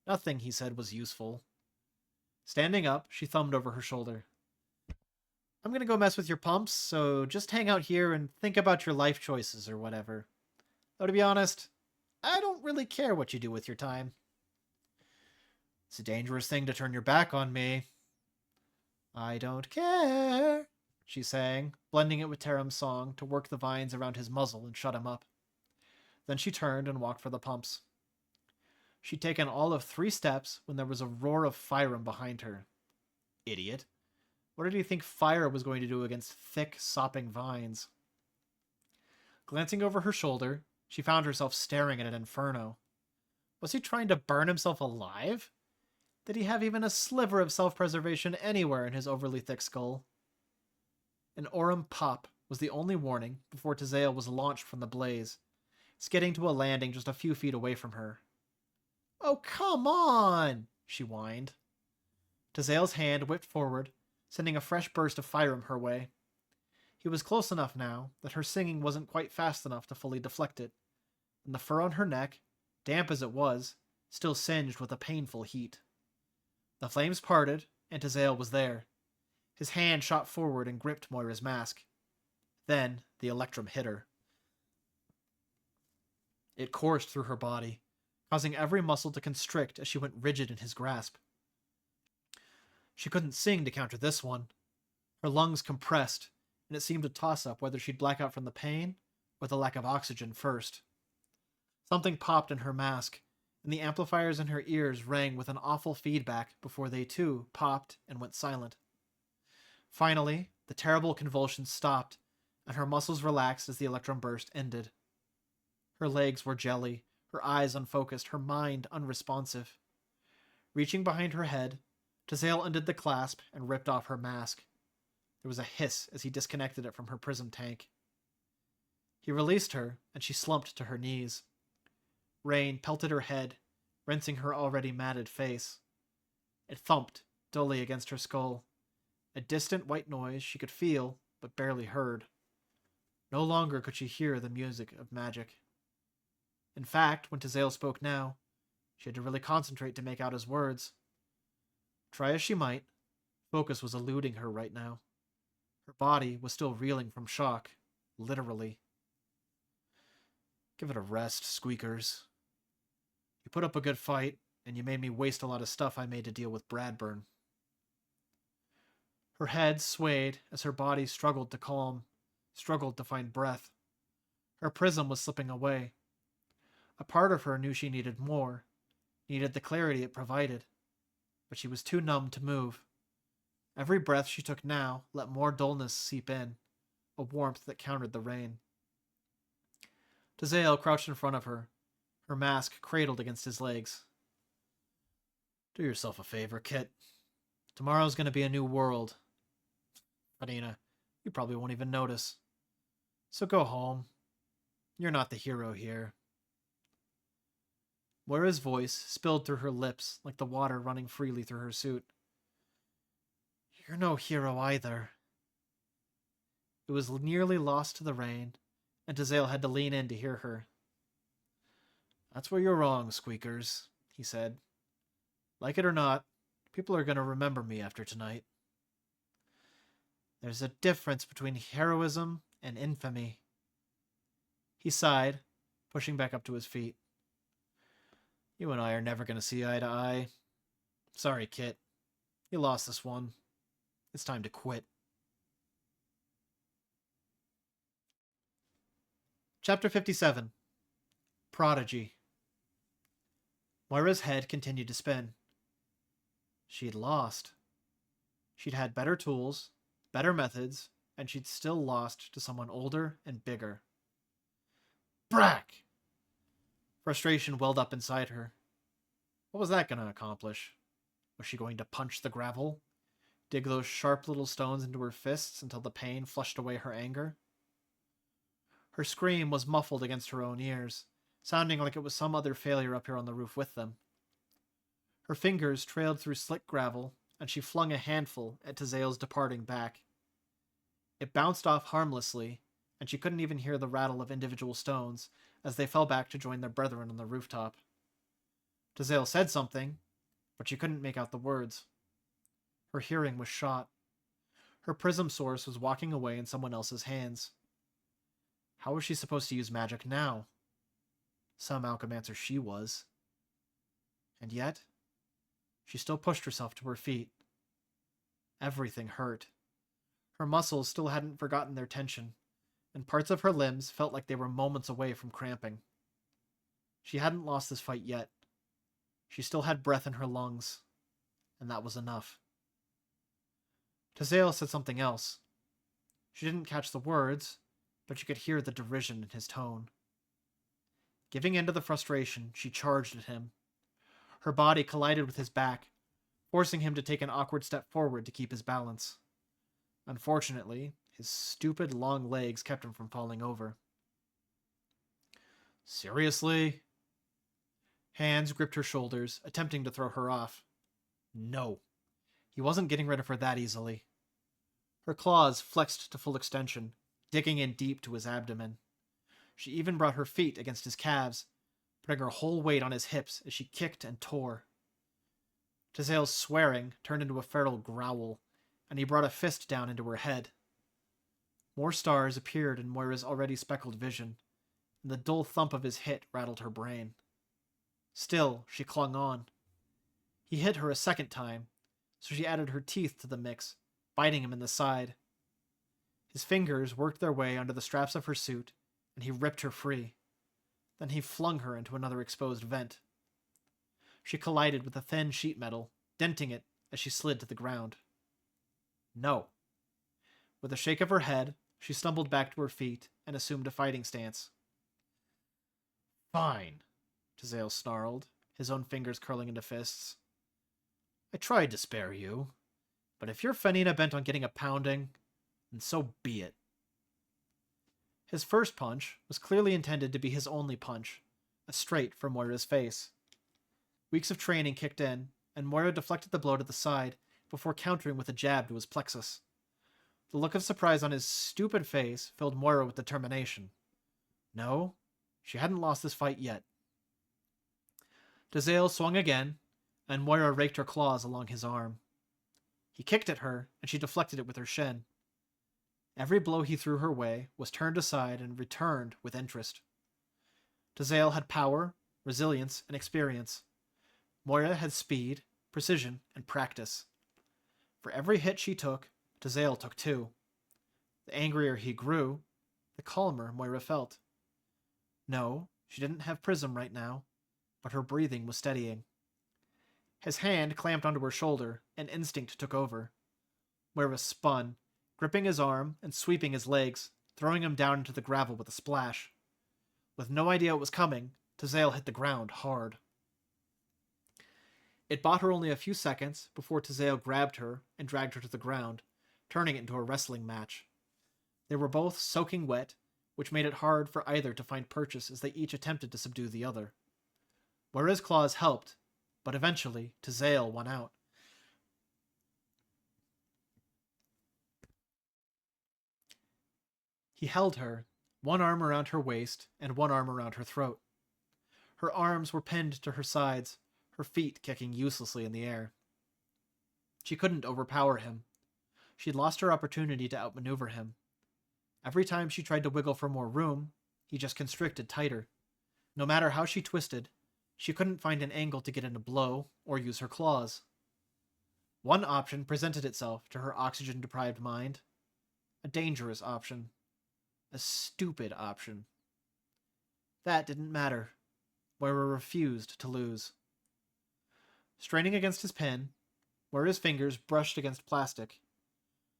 Nothing he said was useful. Standing up, she thumbed over her shoulder. "I'm going to go mess with your pumps, so just hang out here and think about your life choices or whatever. Though to be honest, I don't really care what you do with your time." "It's a dangerous thing to turn your back on me." "I don't care," she sang, blending it with Tarim's song to work the vines around his muzzle and shut him up. Then she turned and walked for the pumps. She'd taken all of 3 steps when there was a roar of Fyrim behind her. Idiot. What did he think fire was going to do against thick, sopping vines? Glancing over her shoulder, she found herself staring at an inferno. Was he trying to burn himself alive? Did he have even a sliver of self-preservation anywhere in his overly thick skull? An Aurum pop was the only warning before Tazael was launched from the blaze, skidding to a landing just a few feet away from her. "Oh, come on!" she whined. Tazael's hand whipped forward, sending a fresh burst of Fyrim her way. He was close enough now that her singing wasn't quite fast enough to fully deflect it, and the fur on her neck, damp as it was, still singed with a painful heat. The flames parted, and Tazael was there. His hand shot forward and gripped Moira's mask. Then the electrum hit her. It coursed through her body, causing every muscle to constrict as she went rigid in his grasp. She couldn't sing to counter this one. Her lungs compressed, and it seemed a toss-up whether she'd black out from the pain or the lack of oxygen first. Something popped in her mask, and the amplifiers in her ears rang with an awful feedback before they too popped and went silent. Finally, the terrible convulsions stopped, and her muscles relaxed as the electrum burst ended. Her legs were jelly, her eyes unfocused, her mind unresponsive. Reaching behind her head, Tazael undid the clasp and ripped off her mask. There was a hiss as he disconnected it from her prism tank. He released her, and she slumped to her knees. Rain pelted her head, rinsing her already matted face. It thumped dully against her skull, a distant white noise she could feel but barely heard. No longer could she hear the music of magic. In fact, when Tazale spoke now, she had to really concentrate to make out his words. Try as she might, focus was eluding her right now. Her body was still reeling from shock, literally. Give it a rest, Squeakers. You put up a good fight, and you made me waste a lot of stuff I made to deal with Bradburn. Her head swayed as her body struggled to calm, struggled to find breath. Her prism was slipping away. A part of her knew she needed more, needed the clarity it provided, but she was too numb to move. Every breath she took now let more dullness seep in, a warmth that countered the rain. Tazale crouched in front of her, her mask cradled against his legs. Do yourself a favor, Kit. Tomorrow's going to be a new world. Farina, you probably won't even notice. So go home. You're not the hero here. Moira's voice spilled through her lips like the water running freely through her suit. You're no hero either. It was nearly lost to the rain, and Tazale had to lean in to hear her. That's where you're wrong, Squeakers, he said. Like it or not, people are going to remember me after tonight. There's a difference between heroism and infamy. He sighed, pushing back up to his feet. You and I are never going to see eye to eye. Sorry, Kit. You lost this one. It's time to quit. Chapter 57. Prodigy. Moira's head continued to spin. She'd lost. She'd had better tools, better methods, and she'd still lost to someone older and bigger. Brack! Frustration welled up inside her. What was that going to accomplish? Was she going to punch the gravel? Dig those sharp little stones into her fists until the pain flushed away her anger? Her scream was muffled against her own ears, sounding like it was some other failure up here on the roof with them. Her fingers trailed through slick gravel, and she flung a handful at Tazale's departing back. It bounced off harmlessly, and she couldn't even hear the rattle of individual stones as they fell back to join their brethren on the rooftop. Tazale said something, but she couldn't make out the words. Her hearing was shot. Her prism source was walking away in someone else's hands. How was she supposed to use magic now? Some Alchemancer she was. And yet, she still pushed herself to her feet. Everything hurt. Her muscles still hadn't forgotten their tension, and parts of her limbs felt like they were moments away from cramping. She hadn't lost this fight yet. She still had breath in her lungs, and that was enough. Tazale said something else. She didn't catch the words, but she could hear the derision in his tone. Giving in to the frustration, she charged at him. Her body collided with his back, forcing him to take an awkward step forward to keep his balance. Unfortunately, his stupid long legs kept him from falling over. Seriously? Hands gripped her shoulders, attempting to throw her off. No. He wasn't getting rid of her that easily. Her claws flexed to full extension, digging in deep to his abdomen. She even brought her feet against his calves, putting her whole weight on his hips as she kicked and tore. Tazale's swearing turned into a feral growl, and he brought a fist down into her head. More stars appeared in Moira's already speckled vision, and the dull thump of his hit rattled her brain. Still, she clung on. He hit her a second time, so she added her teeth to the mix, biting him in the side. His fingers worked their way under the straps of her suit, and he ripped her free. Then he flung her into another exposed vent. She collided with the thin sheet metal, denting it as she slid to the ground. No. With a shake of her head, she stumbled back to her feet and assumed a fighting stance. Fine, Tazale snarled, his own fingers curling into fists. I tried to spare you, but if you're Fanina bent on getting a pounding, then so be it. His first punch was clearly intended to be his only punch, a straight for Moira's face. Weeks of training kicked in, and Moira deflected the blow to the side before countering with a jab to his plexus. The look of surprise on his stupid face filled Moira with determination. No, she hadn't lost this fight yet. Tazael swung again, and Moira raked her claws along his arm. He kicked at her, and she deflected it with her shin. Every blow he threw her way was turned aside and returned with interest. Tazael had power, resilience, and experience. Moira had speed, precision, and practice. For every hit she took, Tazael took 2. The angrier he grew, the calmer Moira felt. No, she didn't have Prism right now, but her breathing was steadying. His hand clamped onto her shoulder, and instinct took over. Moira spun, gripping his arm and sweeping his legs, throwing him down into the gravel with a splash. With no idea it was coming, Tazael hit the ground hard. It bought her only a few seconds before Tazael grabbed her and dragged her to the ground, turning it into a wrestling match. They were both soaking wet, which made it hard for either to find purchase as they each attempted to subdue the other. Moira's claws helped, but eventually Tazael won out. He held her, one arm around her waist and one arm around her throat. Her arms were pinned to her sides, her feet kicking uselessly in the air. She couldn't overpower him. She'd lost her opportunity to outmaneuver him. Every time she tried to wiggle for more room, he just constricted tighter. No matter how she twisted, she couldn't find an angle to get in a blow or use her claws. One option presented itself to her oxygen-deprived mind. A dangerous option. A stupid option. That didn't matter. Moira refused to lose. Straining against his pin, Moira's fingers brushed against plastic.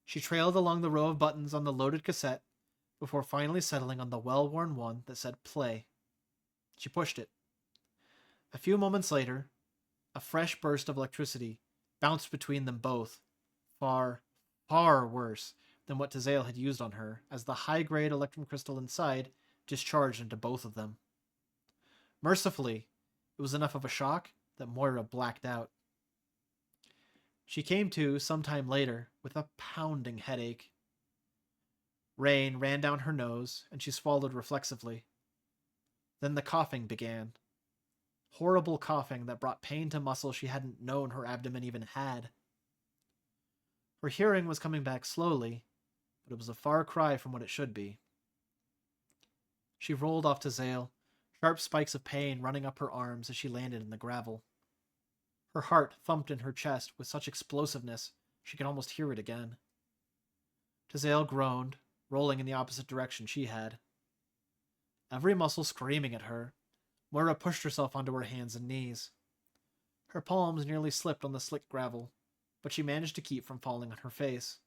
She trailed along the row of buttons on the loaded cassette before finally settling on the well-worn one that said play. She pushed it. A few moments later, a fresh burst of electricity bounced between them both, far, far worse than what Tazael had used on her, as the high-grade electrum crystal inside discharged into both of them. Mercifully, it was enough of a shock that Moira blacked out. She came to sometime later with a pounding headache. Rain ran down her nose, and she swallowed reflexively. Then the coughing began. Horrible coughing that brought pain to muscles she hadn't known her abdomen even had. Her hearing was coming back slowly, but it was a far cry from what it should be. She rolled off Tazael, sharp spikes of pain running up her arms as she landed in the gravel. Her heart thumped in her chest with such explosiveness she could almost hear it again. Tazael groaned, rolling in the opposite direction she had. Every muscle screaming at her, Moira pushed herself onto her hands and knees. Her palms nearly slipped on the slick gravel, but she managed to keep from falling on her face.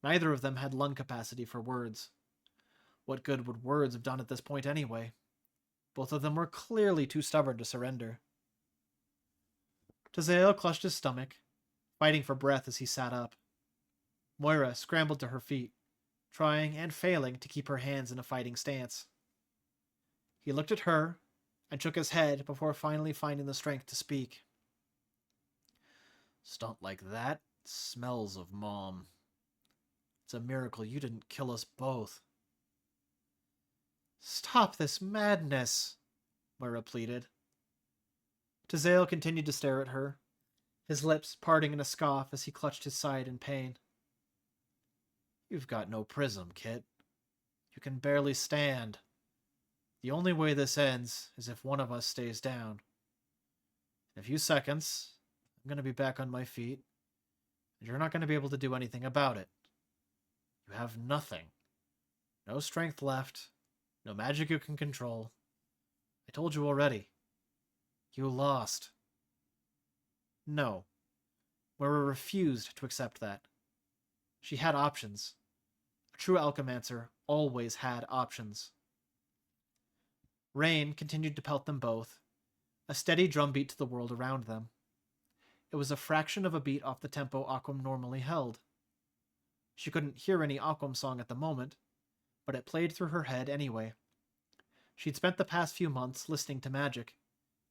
Neither of them had lung capacity for words. What good would words have done at this point anyway? Both of them were clearly too stubborn to surrender. Tazael clutched his stomach, fighting for breath as he sat up. Moira scrambled to her feet, trying and failing to keep her hands in a fighting stance. He looked at her and shook his head before finally finding the strength to speak. "Stunt like that smells of Mom. It's a miracle you didn't kill us both." "Stop this madness," Moira pleaded. Tazael continued to stare at her, his lips parting in a scoff as he clutched his side in pain. "You've got no prism, Kit. You can barely stand. The only way this ends is if one of us stays down. In a few seconds, I'm going to be back on my feet, and you're not going to be able to do anything about it. You have nothing. No strength left, no magic you can control. I told you already. You lost." No. Moira refused to accept that. She had options. A true Alchemancer always had options. Rain continued to pelt them both, a steady drumbeat to the world around them. It was a fraction of a beat off the tempo Aquam normally held. She couldn't hear any Aquam song at the moment, but it played through her head anyway. She'd spent the past few months listening to magic,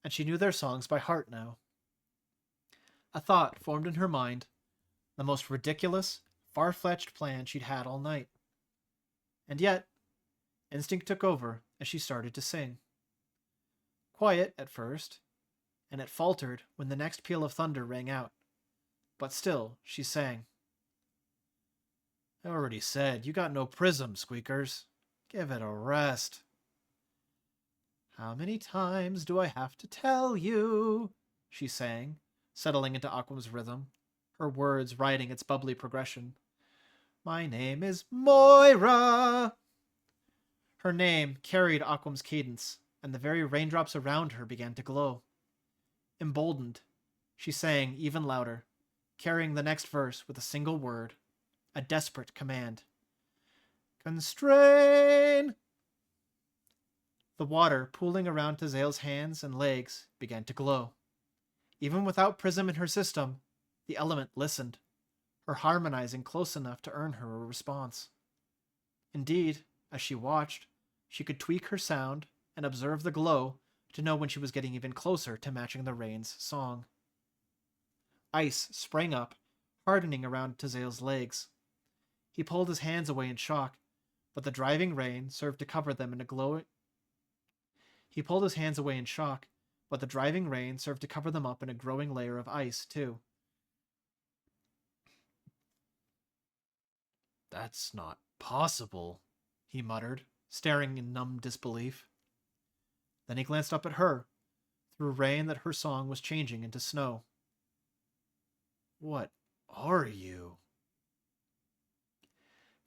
and she knew their songs by heart now. A thought formed in her mind, the most ridiculous, far-fetched plan she'd had all night. And yet, instinct took over as she started to sing. Quiet at first, and it faltered when the next peal of thunder rang out. But still, she sang. I already said, you got no prism, Squeakers. Give it a rest. How many times do I have to tell you? She sang, settling into Aquam's rhythm, her words riding its bubbly progression. My name is Moira. Her name carried Aquam's cadence, and the very raindrops around her began to glow. Emboldened, she sang even louder, carrying the next verse with a single word, a desperate command. Constrain! The water pooling around Tazael's hands and legs began to glow. Even without Prism in her system, the element listened, her harmonizing close enough to earn her a response. Indeed, as she watched, she could tweak her sound and observe the glow to know when she was getting even closer to matching the rain's song. Ice sprang up, hardening around Tazael's legs. He pulled his hands away in shock, but the driving rain served to cover them in a glowing... He pulled his hands away in shock, but the driving rain served to cover them up in a growing layer of ice, too. That's not possible, he muttered, staring in numb disbelief. Then he glanced up at her, through rain that her song was changing into snow. What are you?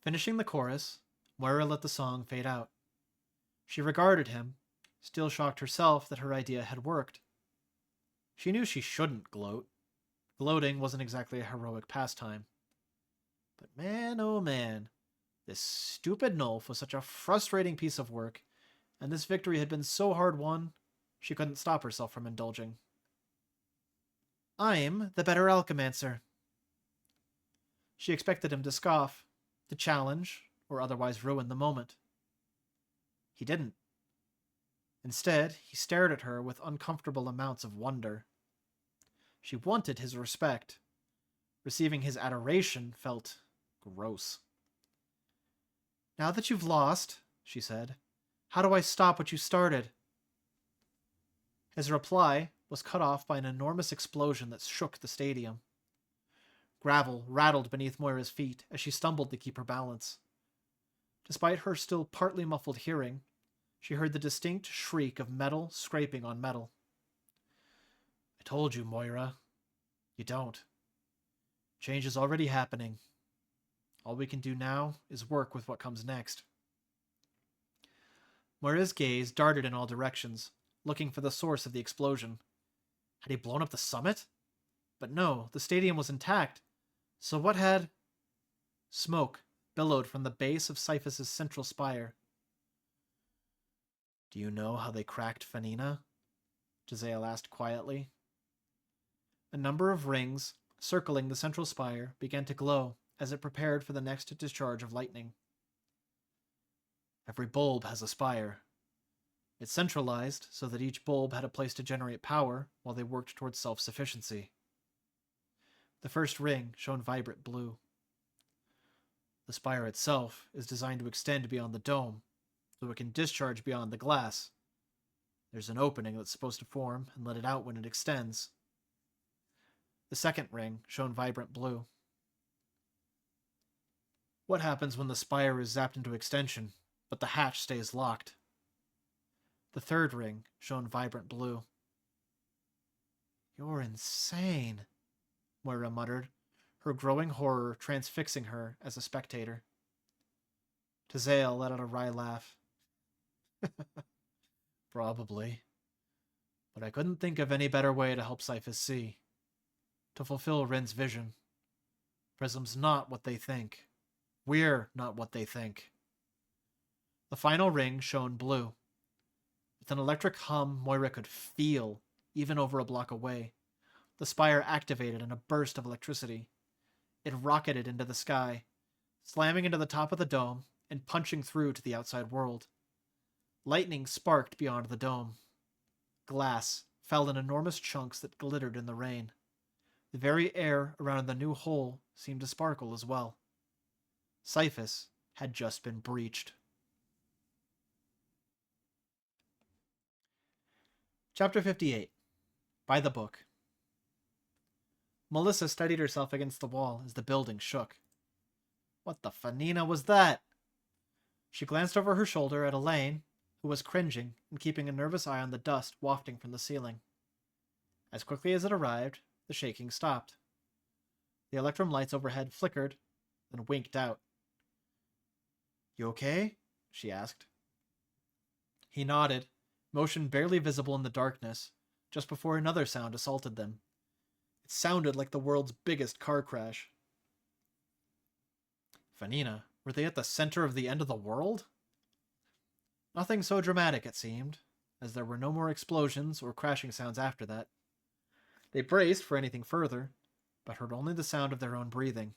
Finishing the chorus, Moira let the song fade out. She regarded him, still shocked herself that her idea had worked. She knew she shouldn't gloat. Gloating wasn't exactly a heroic pastime. But man, oh man, this stupid Nulf was such a frustrating piece of work, and this victory had been so hard won, she couldn't stop herself from indulging. I'm the better Alchemancer. She expected him to scoff, to challenge, or otherwise ruin the moment. He didn't. Instead, he stared at her with uncomfortable amounts of wonder. She wanted his respect. Receiving his adoration felt gross. Now that you've lost, she said, how do I stop what you started? His reply was cut off by an enormous explosion that shook the stadium. Gravel rattled beneath Moira's feet as she stumbled to keep her balance. Despite her still partly muffled hearing, she heard the distinct shriek of metal scraping on metal. I told you, Moira. You don't. Change is already happening. All we can do now is work with what comes next. Moira's gaze darted in all directions, looking for the source of the explosion. Had he blown up the summit? But no, the stadium was intact. So what had... Smoke billowed from the base of Siphus's central spire. Do you know how they cracked Fanina? Tazael asked quietly. A number of rings circling the central spire began to glow as it prepared for the next discharge of lightning. Every bulb has a spire. It's centralized so that each bulb had a place to generate power while they worked towards self-sufficiency. The first ring shone vibrant blue. The spire itself is designed to extend beyond the dome, so it can discharge beyond the glass. There's an opening that's supposed to form and let it out when it extends. The second ring shone vibrant blue. What happens when the spire is zapped into extension, but the hatch stays locked? The third ring shone vibrant blue. You're insane, Moira muttered, her growing horror transfixing her as a spectator. Tazael let out a wry laugh. Probably. But I couldn't think of any better way to help Siphus see. To fulfill Rin's vision. Prism's not what they think. We're not what they think. The final ring shone blue. With an electric hum Moira could feel, even over a block away, the spire activated in a burst of electricity. It rocketed into the sky, slamming into the top of the dome and punching through to the outside world. Lightning sparked beyond the dome. Glass fell in enormous chunks that glittered in the rain. The very air around the new hole seemed to sparkle as well. Siphus had just been breached. Chapter 58. By the book. Melissa steadied herself against the wall as the building shook. What the fanina was that? She glanced over her shoulder at Elaine, who was cringing and keeping a nervous eye on the dust wafting from the ceiling. As quickly as it arrived, the shaking stopped. The electrum lights overhead flickered, then winked out. You okay? She asked. He nodded, motion barely visible in the darkness, just before another sound assaulted them. It sounded like the world's biggest car crash. Fanina, were they at the center of the end of the world? Nothing so dramatic, it seemed, as there were no more explosions or crashing sounds after that. They braced for anything further, but heard only the sound of their own breathing.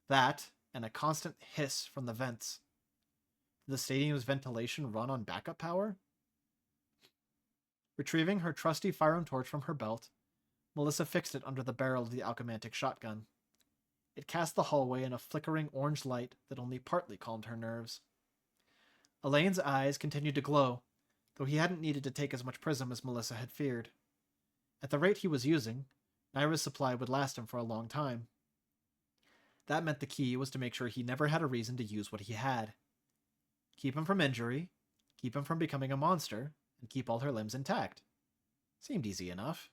That, and a constant hiss from the vents. Did the stadium's ventilation run on backup power? Retrieving her trusty firearm torch from her belt, Melissa fixed it under the barrel of the Alchemancer shotgun. It cast the hallway in a flickering orange light that only partly calmed her nerves. Elaine's eyes continued to glow, though he hadn't needed to take as much prism as Melissa had feared. At the rate he was using, Naira's supply would last him for a long time. That meant the key was to make sure he never had a reason to use what he had. Keep him from injury, keep him from becoming a monster, and keep all her limbs intact. Seemed easy enough.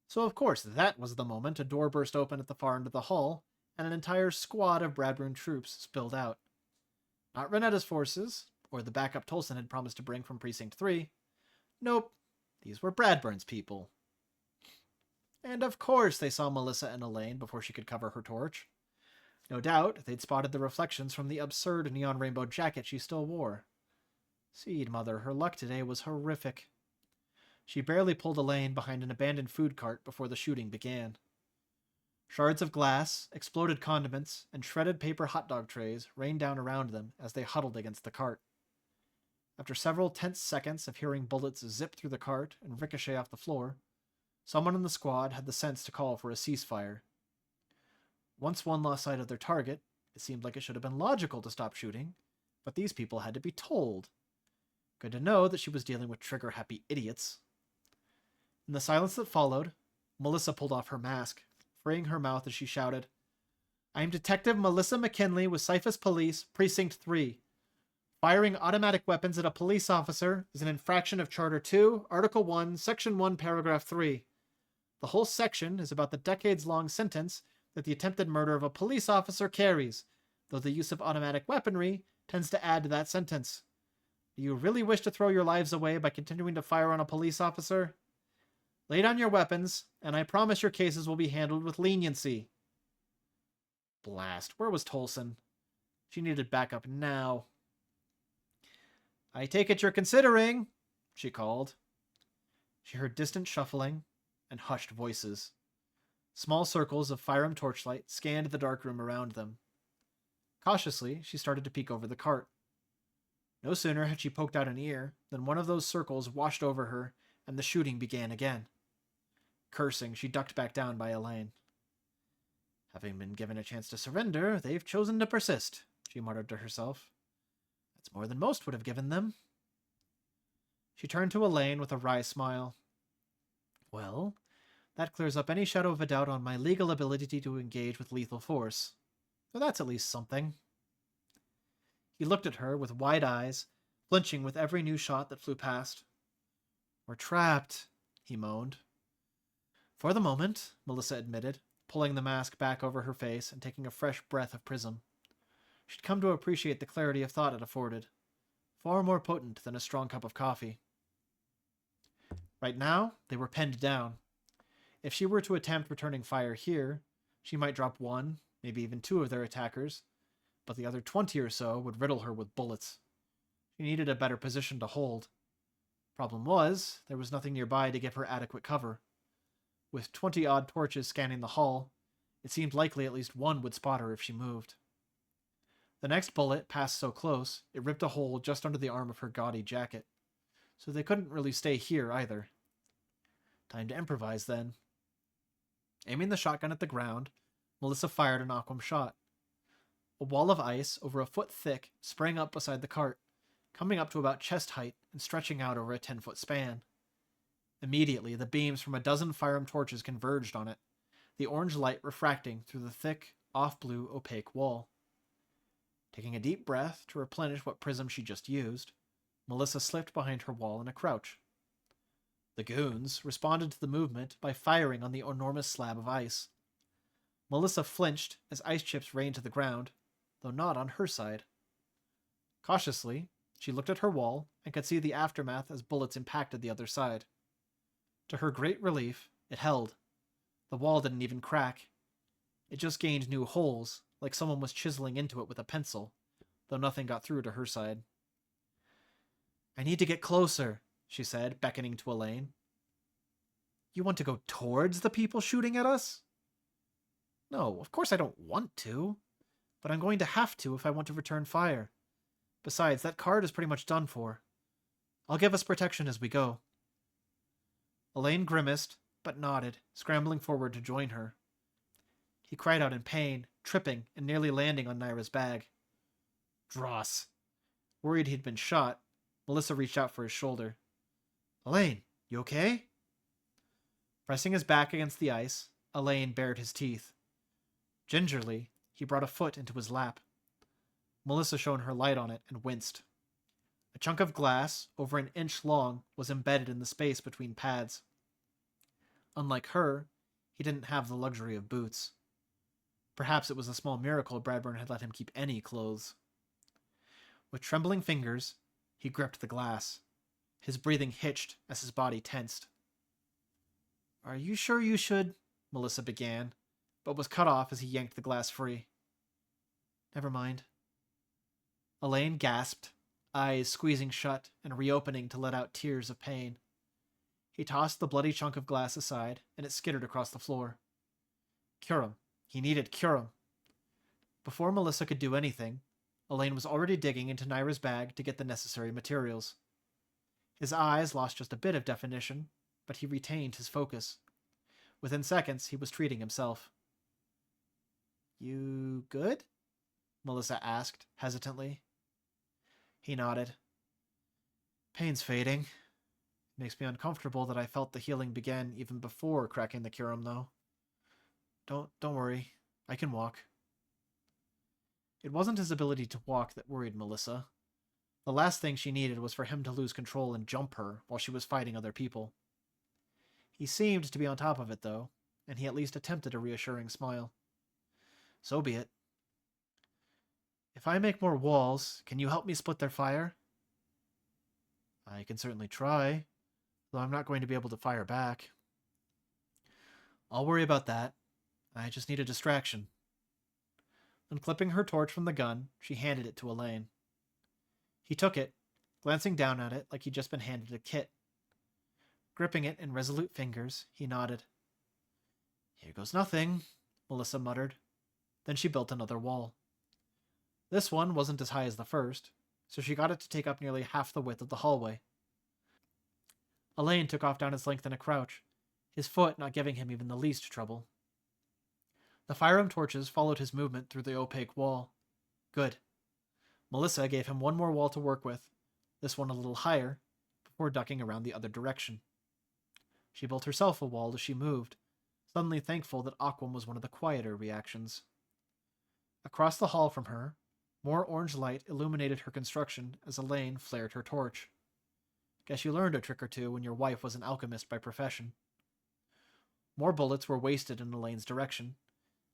So of course that was the moment a door burst open at the far end of the hall, and an entire squad of Bradburn troops spilled out. Not Renetta's forces, or the backup Tolson had promised to bring from Precinct 3. Nope, these were Bradburn's people. And of course they saw Melissa and Elaine before she could cover her torch. No doubt they'd spotted the reflections from the absurd neon rainbow jacket she still wore. Seed Mother, her luck today was horrific. She barely pulled Elaine behind an abandoned food cart before the shooting began. Shards of glass, exploded condiments, and shredded paper hot dog trays rained down around them as they huddled against the cart. After several tense seconds of hearing bullets zip through the cart and ricochet off the floor, someone in the squad had the sense to call for a ceasefire. Once one lost sight of their target, it seemed like it should have been logical to stop shooting, but these people had to be told. Good to know that she was dealing with trigger-happy idiots. In the silence that followed, Melissa pulled off her mask, freeing her mouth as she shouted, I am Detective Melissa McKinley with Siphus Police, Precinct 3. Firing automatic weapons at a police officer is an infraction of Charter 2, Article 1, Section 1, Paragraph 3. The whole section is about the decades-long sentence that the attempted murder of a police officer carries, though the use of automatic weaponry tends to add to that sentence. Do you really wish to throw your lives away by continuing to fire on a police officer? Lay down your weapons, and I promise your cases will be handled with leniency. Blast, where was Tolson? She needed backup now. I take it you're considering, she called. She heard distant shuffling and hushed voices. Small circles of firearm torchlight scanned the dark room around them. Cautiously, she started to peek over the cart. No sooner had she poked out an ear than one of those circles washed over her, and the shooting began again. Cursing, she ducked back down by Elaine. Having been given a chance to surrender, they've chosen to persist, she muttered to herself. That's more than most would have given them. She turned to Elaine with a wry smile. Well, that clears up any shadow of a doubt on my legal ability to engage with lethal force. So that's at least something. He looked at her with wide eyes, flinching with every new shot that flew past. We're trapped, he moaned. For the moment, Melissa admitted, pulling the mask back over her face and taking a fresh breath of prism. She'd come to appreciate the clarity of thought it afforded. Far more potent than a strong cup of coffee. Right now, they were penned down. If she were to attempt returning fire here, she might drop one, maybe even two of their attackers, but the other 20 or so would riddle her with bullets. She needed a better position to hold. Problem was, there was nothing nearby to give her adequate cover. With 20-odd torches scanning the hall, it seemed likely at least one would spot her if she moved. The next bullet passed so close, it ripped a hole just under the arm of her gaudy jacket. So they couldn't really stay here either. Time to improvise then. Aiming the shotgun at the ground, Melissa fired an aquam shot. A wall of ice over a foot thick sprang up beside the cart, coming up to about chest height and stretching out over a 10-foot span. Immediately, the beams from a dozen firearm torches converged on it, the orange light refracting through the thick, off-blue, opaque wall. Taking a deep breath to replenish what prism she just used, Melissa slipped behind her wall in a crouch. The goons responded to the movement by firing on the enormous slab of ice. Melissa flinched as ice chips rained to the ground, though not on her side. Cautiously, she looked at her wall and could see the aftermath as bullets impacted the other side. To her great relief, it held. The wall didn't even crack. It just gained new holes, like someone was chiseling into it with a pencil, though nothing got through to her side. "I need to get closer," she said, beckoning to Elaine. "You want to go towards the people shooting at us?" "No, of course I don't want to, but I'm going to have to if I want to return fire. Besides, that card is pretty much done for. I'll give us protection as we go." Elaine grimaced, but nodded, scrambling forward to join her. He cried out in pain, tripping and nearly landing on Naira's bag. Dross. Worried he'd been shot, Melissa reached out for his shoulder. "Elaine, you okay?" Pressing his back against the ice, Elaine bared his teeth. Gingerly, he brought a foot into his lap. Melissa shone her light on it and winced. A chunk of glass, over an inch long, was embedded in the space between pads. Unlike her, he didn't have the luxury of boots. Perhaps it was a small miracle Bradburn had let him keep any clothes. With trembling fingers, he gripped the glass. His breathing hitched as his body tensed. "Are you sure you should?" Melissa began, but was cut off as he yanked the glass free. "Never mind." Elaine gasped, eyes squeezing shut and reopening to let out tears of pain. He tossed the bloody chunk of glass aside, and it skittered across the floor. Curum. He needed Curum. Before Melissa could do anything, Elaine was already digging into Naira's bag to get the necessary materials. His eyes lost just a bit of definition, but he retained his focus. Within seconds, he was treating himself. "You good?" Melissa asked, hesitantly. He nodded. "Pain's fading. It makes me uncomfortable that I felt the healing began even before cracking the Curum, though. Don't worry. I can walk." It wasn't his ability to walk that worried Melissa. The last thing she needed was for him to lose control and jump her while she was fighting other people. He seemed to be on top of it, though, and he at least attempted a reassuring smile. "So be it. If I make more walls, can you help me split their fire?" "I can certainly try, though I'm not going to be able to fire back." "I'll worry about that. I just need a distraction." Unclipping her torch from the gun, she handed it to Elaine. He took it, glancing down at it like he'd just been handed a kit. Gripping it in resolute fingers, he nodded. "Here goes nothing," Melissa muttered. Then she built another wall. This one wasn't as high as the first, so she got it to take up nearly half the width of the hallway. Elaine took off down its length in a crouch, his foot not giving him even the least trouble. The firearm torches followed his movement through the opaque wall. Good. Melissa gave him one more wall to work with, this one a little higher, before ducking around the other direction. She built herself a wall as she moved, suddenly thankful that Aquam was one of the quieter reactions. Across the hall from her, more orange light illuminated her construction as Elaine flared her torch. Guess you learned a trick or two when your wife was an alchemist by profession. More bullets were wasted in Elaine's direction,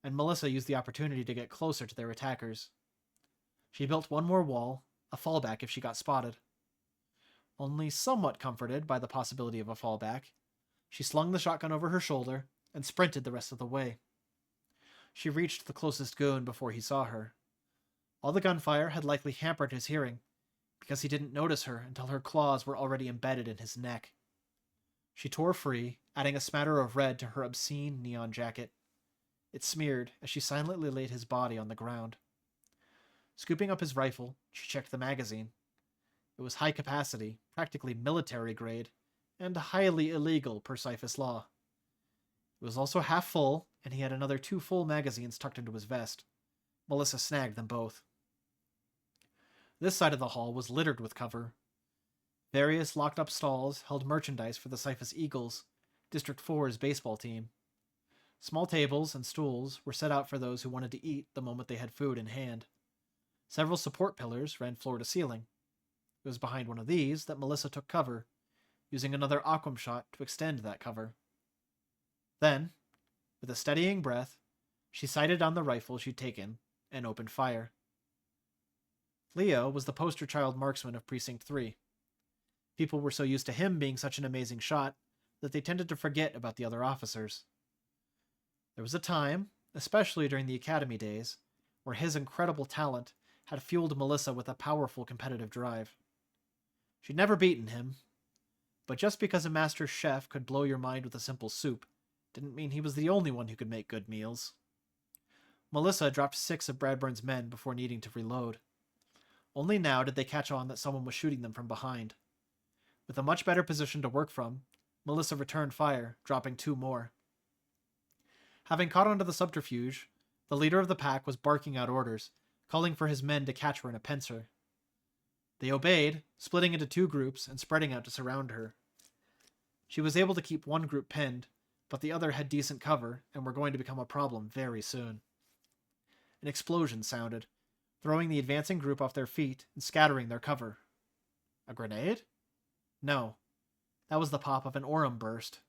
and Melissa used the opportunity to get closer to their attackers. She built one more wall, a fallback if she got spotted. Only somewhat comforted by the possibility of a fallback, she slung the shotgun over her shoulder and sprinted the rest of the way. She reached the closest goon before he saw her. All the gunfire had likely hampered his hearing, because he didn't notice her until her claws were already embedded in his neck. She tore free, adding a smatter of red to her obscene neon jacket. It smeared as she silently laid his body on the ground. Scooping up his rifle, she checked the magazine. It was high capacity, practically military grade, and highly illegal per Cyphus law. It was also half full, and he had another 2 full magazines tucked into his vest. Melissa snagged them both. This side of the hall was littered with cover. Various locked-up stalls held merchandise for the Cyphus Eagles, District 4's baseball team. Small tables and stools were set out for those who wanted to eat the moment they had food in hand. Several support pillars ran floor to ceiling. It was behind one of these that Melissa took cover, using another aquam shot to extend that cover. Then, with a steadying breath, she sighted on the rifle she'd taken and opened fire. Leo was the poster child marksman of Precinct 3. People were so used to him being such an amazing shot that they tended to forget about the other officers. There was a time, especially during the academy days, where his incredible talent had fueled Melissa with a powerful competitive drive. She'd never beaten him, but just because a master chef could blow your mind with a simple soup didn't mean he was the only one who could make good meals. Melissa dropped 6 of Bradburn's men before needing to reload. Only now did they catch on that someone was shooting them from behind. With a much better position to work from, Melissa returned fire, dropping 2 more. Having caught on to the subterfuge, the leader of the pack was barking out orders, calling for his men to catch her in a pincer. They obeyed, splitting into 2 groups and spreading out to surround her. She was able to keep one group pinned, but the other had decent cover and were going to become a problem very soon. An explosion sounded, throwing the advancing group off their feet and scattering their cover. A grenade? No. That was the pop of an Aurum burst.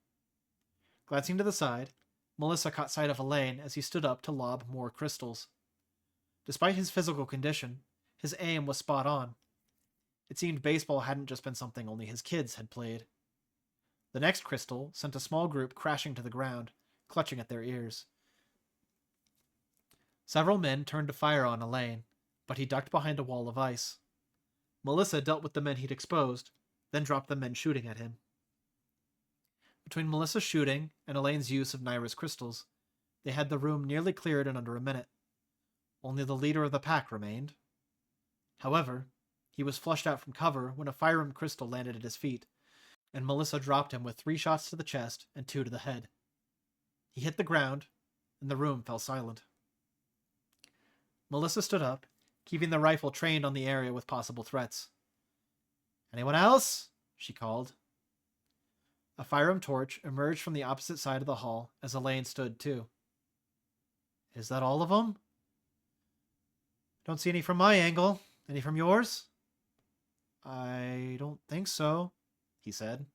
Glancing to the side, Melissa caught sight of Elaine as he stood up to lob more crystals. Despite his physical condition, his aim was spot on. It seemed baseball hadn't just been something only his kids had played. The next crystal sent a small group crashing to the ground, clutching at their ears. Several men turned to fire on Elaine, but he ducked behind a wall of ice. Melissa dealt with the men he'd exposed, then dropped the men shooting at him. Between Melissa's shooting and Elaine's use of Naira's crystals, they had the room nearly cleared in under a minute. Only the leader of the pack remained. However, he was flushed out from cover when a Fyrum crystal landed at his feet, and Melissa dropped him with 3 shots to the chest and 2 to the head. He hit the ground, and the room fell silent. Melissa stood up, keeping the rifle trained on the area with possible threats. "Anyone else?" she called. A Fyrum torch emerged from the opposite side of the hall as Elaine stood too. "Is that all of them?" "Don't see any from my angle. Any from yours?" "I don't think so," he said.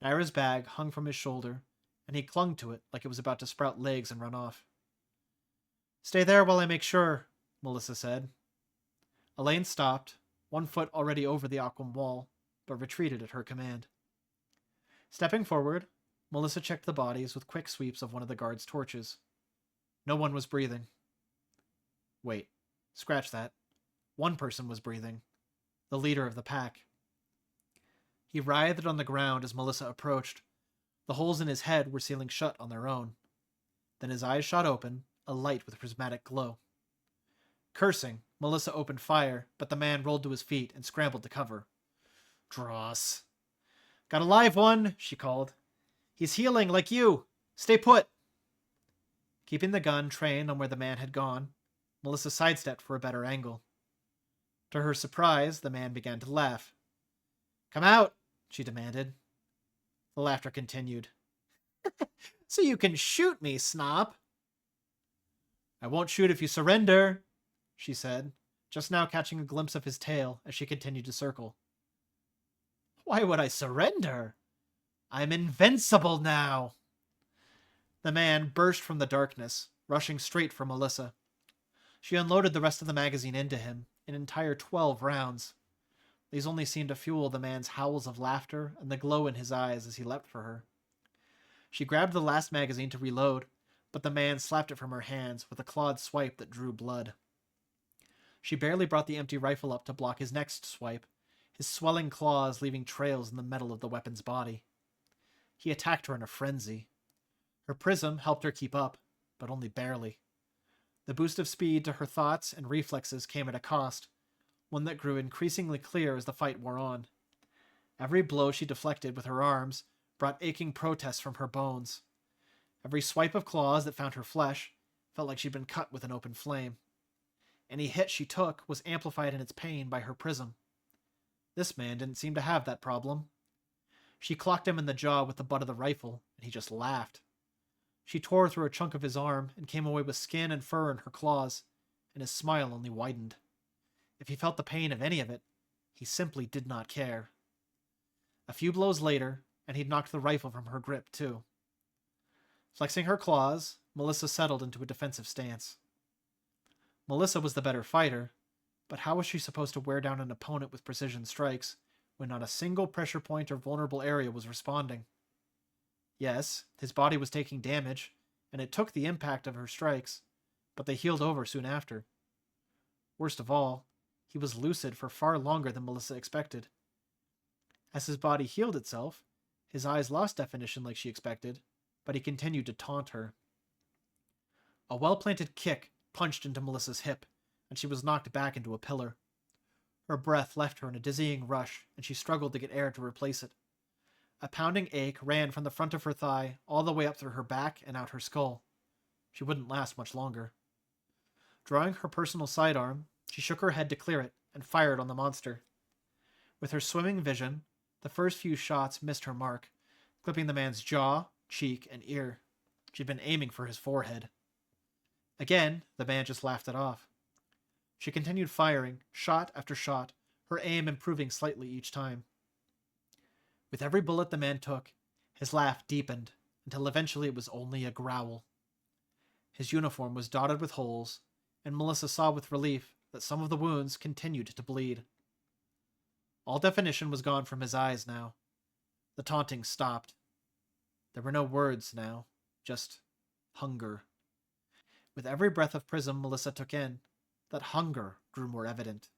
Naira's bag hung from his shoulder, and he clung to it like it was about to sprout legs and run off. "Stay there while I make sure," Melissa said. Elaine stopped, 1 foot already over the aquam wall, but retreated at her command. Stepping forward, Melissa checked the bodies with quick sweeps of one of the guards' torches. No one was breathing. Wait, scratch that. One person was breathing. The leader of the pack. He writhed on the ground as Melissa approached. The holes in his head were sealing shut on their own. Then his eyes shot open, alight with prismatic glow. Cursing, Melissa opened fire, but the man rolled to his feet and scrambled to cover. "Dross." "Got a live one," she called. "He's healing like you. Stay put." Keeping the gun trained on where the man had gone, Melissa sidestepped for a better angle. To her surprise, the man began to laugh. "Come out," she demanded. The laughter continued. "So you can shoot me, Snop." "I won't shoot if you surrender," she said, just now catching a glimpse of his tail as she continued to circle. "Why would I surrender? I'm invincible now." The man burst from the darkness, rushing straight for Melissa. She unloaded the rest of the magazine into him, an entire 12 rounds. These only seemed to fuel the man's howls of laughter and the glow in his eyes as he leapt for her. She grabbed the last magazine to reload, but the man slapped it from her hands with a clawed swipe that drew blood. She barely brought the empty rifle up to block his next swipe, his swelling claws leaving trails in the metal of the weapon's body. He attacked her in a frenzy. Her prism helped her keep up, but only barely. The boost of speed to her thoughts and reflexes came at a cost, one that grew increasingly clear as the fight wore on. Every blow she deflected with her arms brought aching protests from her bones. Every swipe of claws that found her flesh felt like she'd been cut with an open flame. Any hit she took was amplified in its pain by her prism. This man didn't seem to have that problem. She clocked him in the jaw with the butt of the rifle, and he just laughed. She tore through a chunk of his arm and came away with skin and fur in her claws, and his smile only widened. If he felt the pain of any of it, he simply did not care. A few blows later, and he'd knocked the rifle from her grip, too. Flexing her claws, Melissa settled into a defensive stance. Melissa was the better fighter, but how was she supposed to wear down an opponent with precision strikes when not a single pressure point or vulnerable area was responding? Yes, his body was taking damage, and it took the impact of her strikes, but they healed over soon after. Worst of all, he was lucid for far longer than Melissa expected. As his body healed itself, his eyes lost definition like she expected, but he continued to taunt her. A well-planted kick punched into Melissa's hip, and she was knocked back into a pillar. Her breath left her in a dizzying rush, and she struggled to get air to replace it. A pounding ache ran from the front of her thigh all the way up through her back and out her skull. She wouldn't last much longer. Drawing her personal sidearm, she shook her head to clear it and fired on the monster. With her swimming vision, the first few shots missed her mark, clipping the man's jaw, cheek, and ear. She'd been aiming for his forehead. Again, the man just laughed it off. She continued firing, shot after shot, her aim improving slightly each time. With every bullet the man took, his laugh deepened, until eventually it was only a growl. His uniform was dotted with holes, and Melissa saw with relief that some of the wounds continued to bleed. All definition was gone from his eyes now. The taunting stopped. There were no words now, just hunger. With every breath of prism Melissa took in, that hunger grew more evident.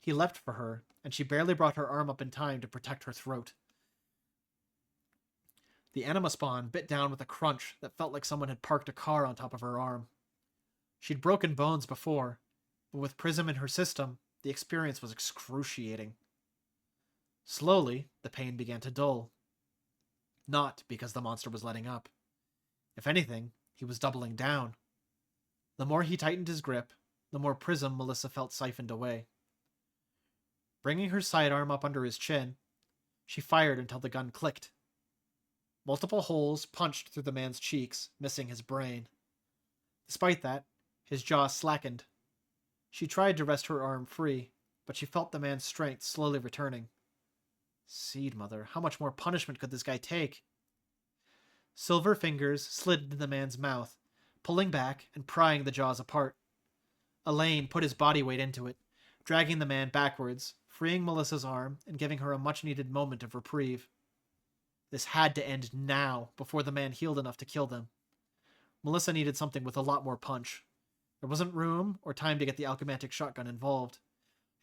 He leapt for her, and she barely brought her arm up in time to protect her throat. The anima spawn bit down with a crunch that felt like someone had parked a car on top of her arm. She'd broken bones before, but with Prism in her system, the experience was excruciating. Slowly, the pain began to dull. Not because the monster was letting up. If anything, he was doubling down. The more he tightened his grip, the more Prism Melissa felt siphoned away. Bringing her sidearm up under his chin, she fired until the gun clicked. Multiple holes punched through the man's cheeks, missing his brain. Despite that, his jaw slackened. She tried to wrest her arm free, but she felt the man's strength slowly returning. Seed Mother, how much more punishment could this guy take? Silver fingers slid into the man's mouth, pulling back and prying the jaws apart. Elaine put his body weight into it, dragging the man backwards, freeing Melissa's arm and giving her a much-needed moment of reprieve. This had to end now, before the man healed enough to kill them. Melissa needed something with a lot more punch. There wasn't room or time to get the Alchemancer shotgun involved.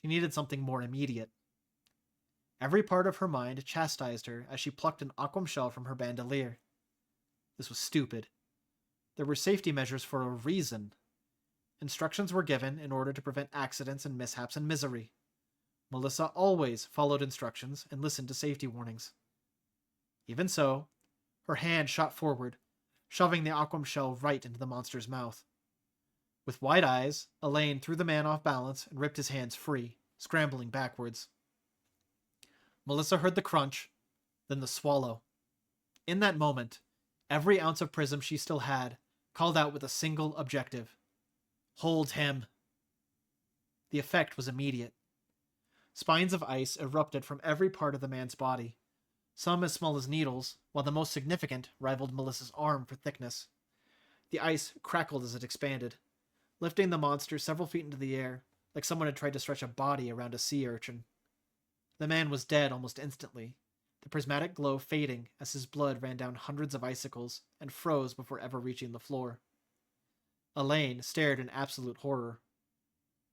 She needed something more immediate. Every part of her mind chastised her as she plucked an aquam shell from her bandolier. This was stupid. There were safety measures for a reason. Instructions were given in order to prevent accidents and mishaps and misery. Melissa always followed instructions and listened to safety warnings. Even so, her hand shot forward, shoving the aquam shell right into the monster's mouth. With wide eyes, Elaine threw the man off balance and ripped his hands free, scrambling backwards. Melissa heard the crunch, then the swallow. In that moment, every ounce of prism she still had called out with a single objective. Hold him. The effect was immediate. Spines of ice erupted from every part of the man's body, some as small as needles, while the most significant rivaled Melissa's arm for thickness. The ice crackled as it expanded, lifting the monster several feet into the air, like someone had tried to stretch a body around a sea urchin. The man was dead almost instantly, the prismatic glow fading as his blood ran down hundreds of icicles and froze before ever reaching the floor. Elaine stared in absolute horror.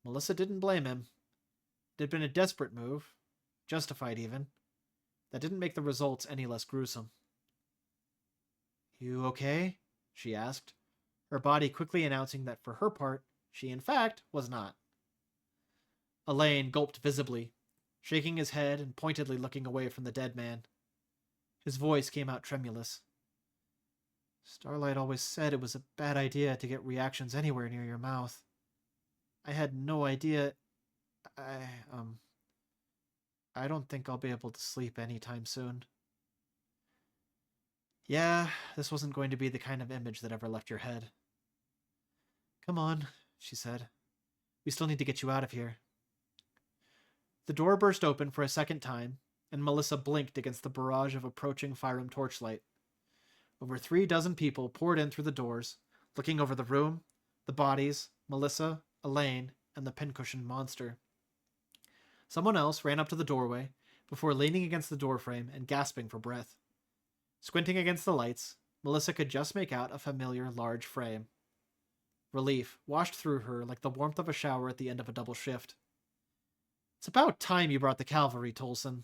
Melissa didn't blame him. It had been a desperate move, justified even. That didn't make the results any less gruesome. "You okay?" she asked, her body quickly announcing that for her part, she in fact was not. Elaine gulped visibly, shaking his head and pointedly looking away from the dead man. His voice came out tremulous. "Starlight always said it was a bad idea to get reactions anywhere near your mouth." I had no idea. I, um, I don't think I'll be able to sleep anytime soon. Yeah, this wasn't going to be the kind of image that ever left your head. Come on, she said. We still need to get you out of here. The door burst open for a second time, and Melissa blinked against the barrage of approaching Fyram torchlight. Over 3 dozen people poured in through the doors, looking over the room, the bodies, Melissa, Elaine, and the pincushioned monster. Someone else ran up to the doorway before leaning against the doorframe and gasping for breath. Squinting against the lights, Melissa could just make out a familiar large frame. Relief washed through her like the warmth of a shower at the end of a double shift. It's about time you brought the cavalry, Tolson,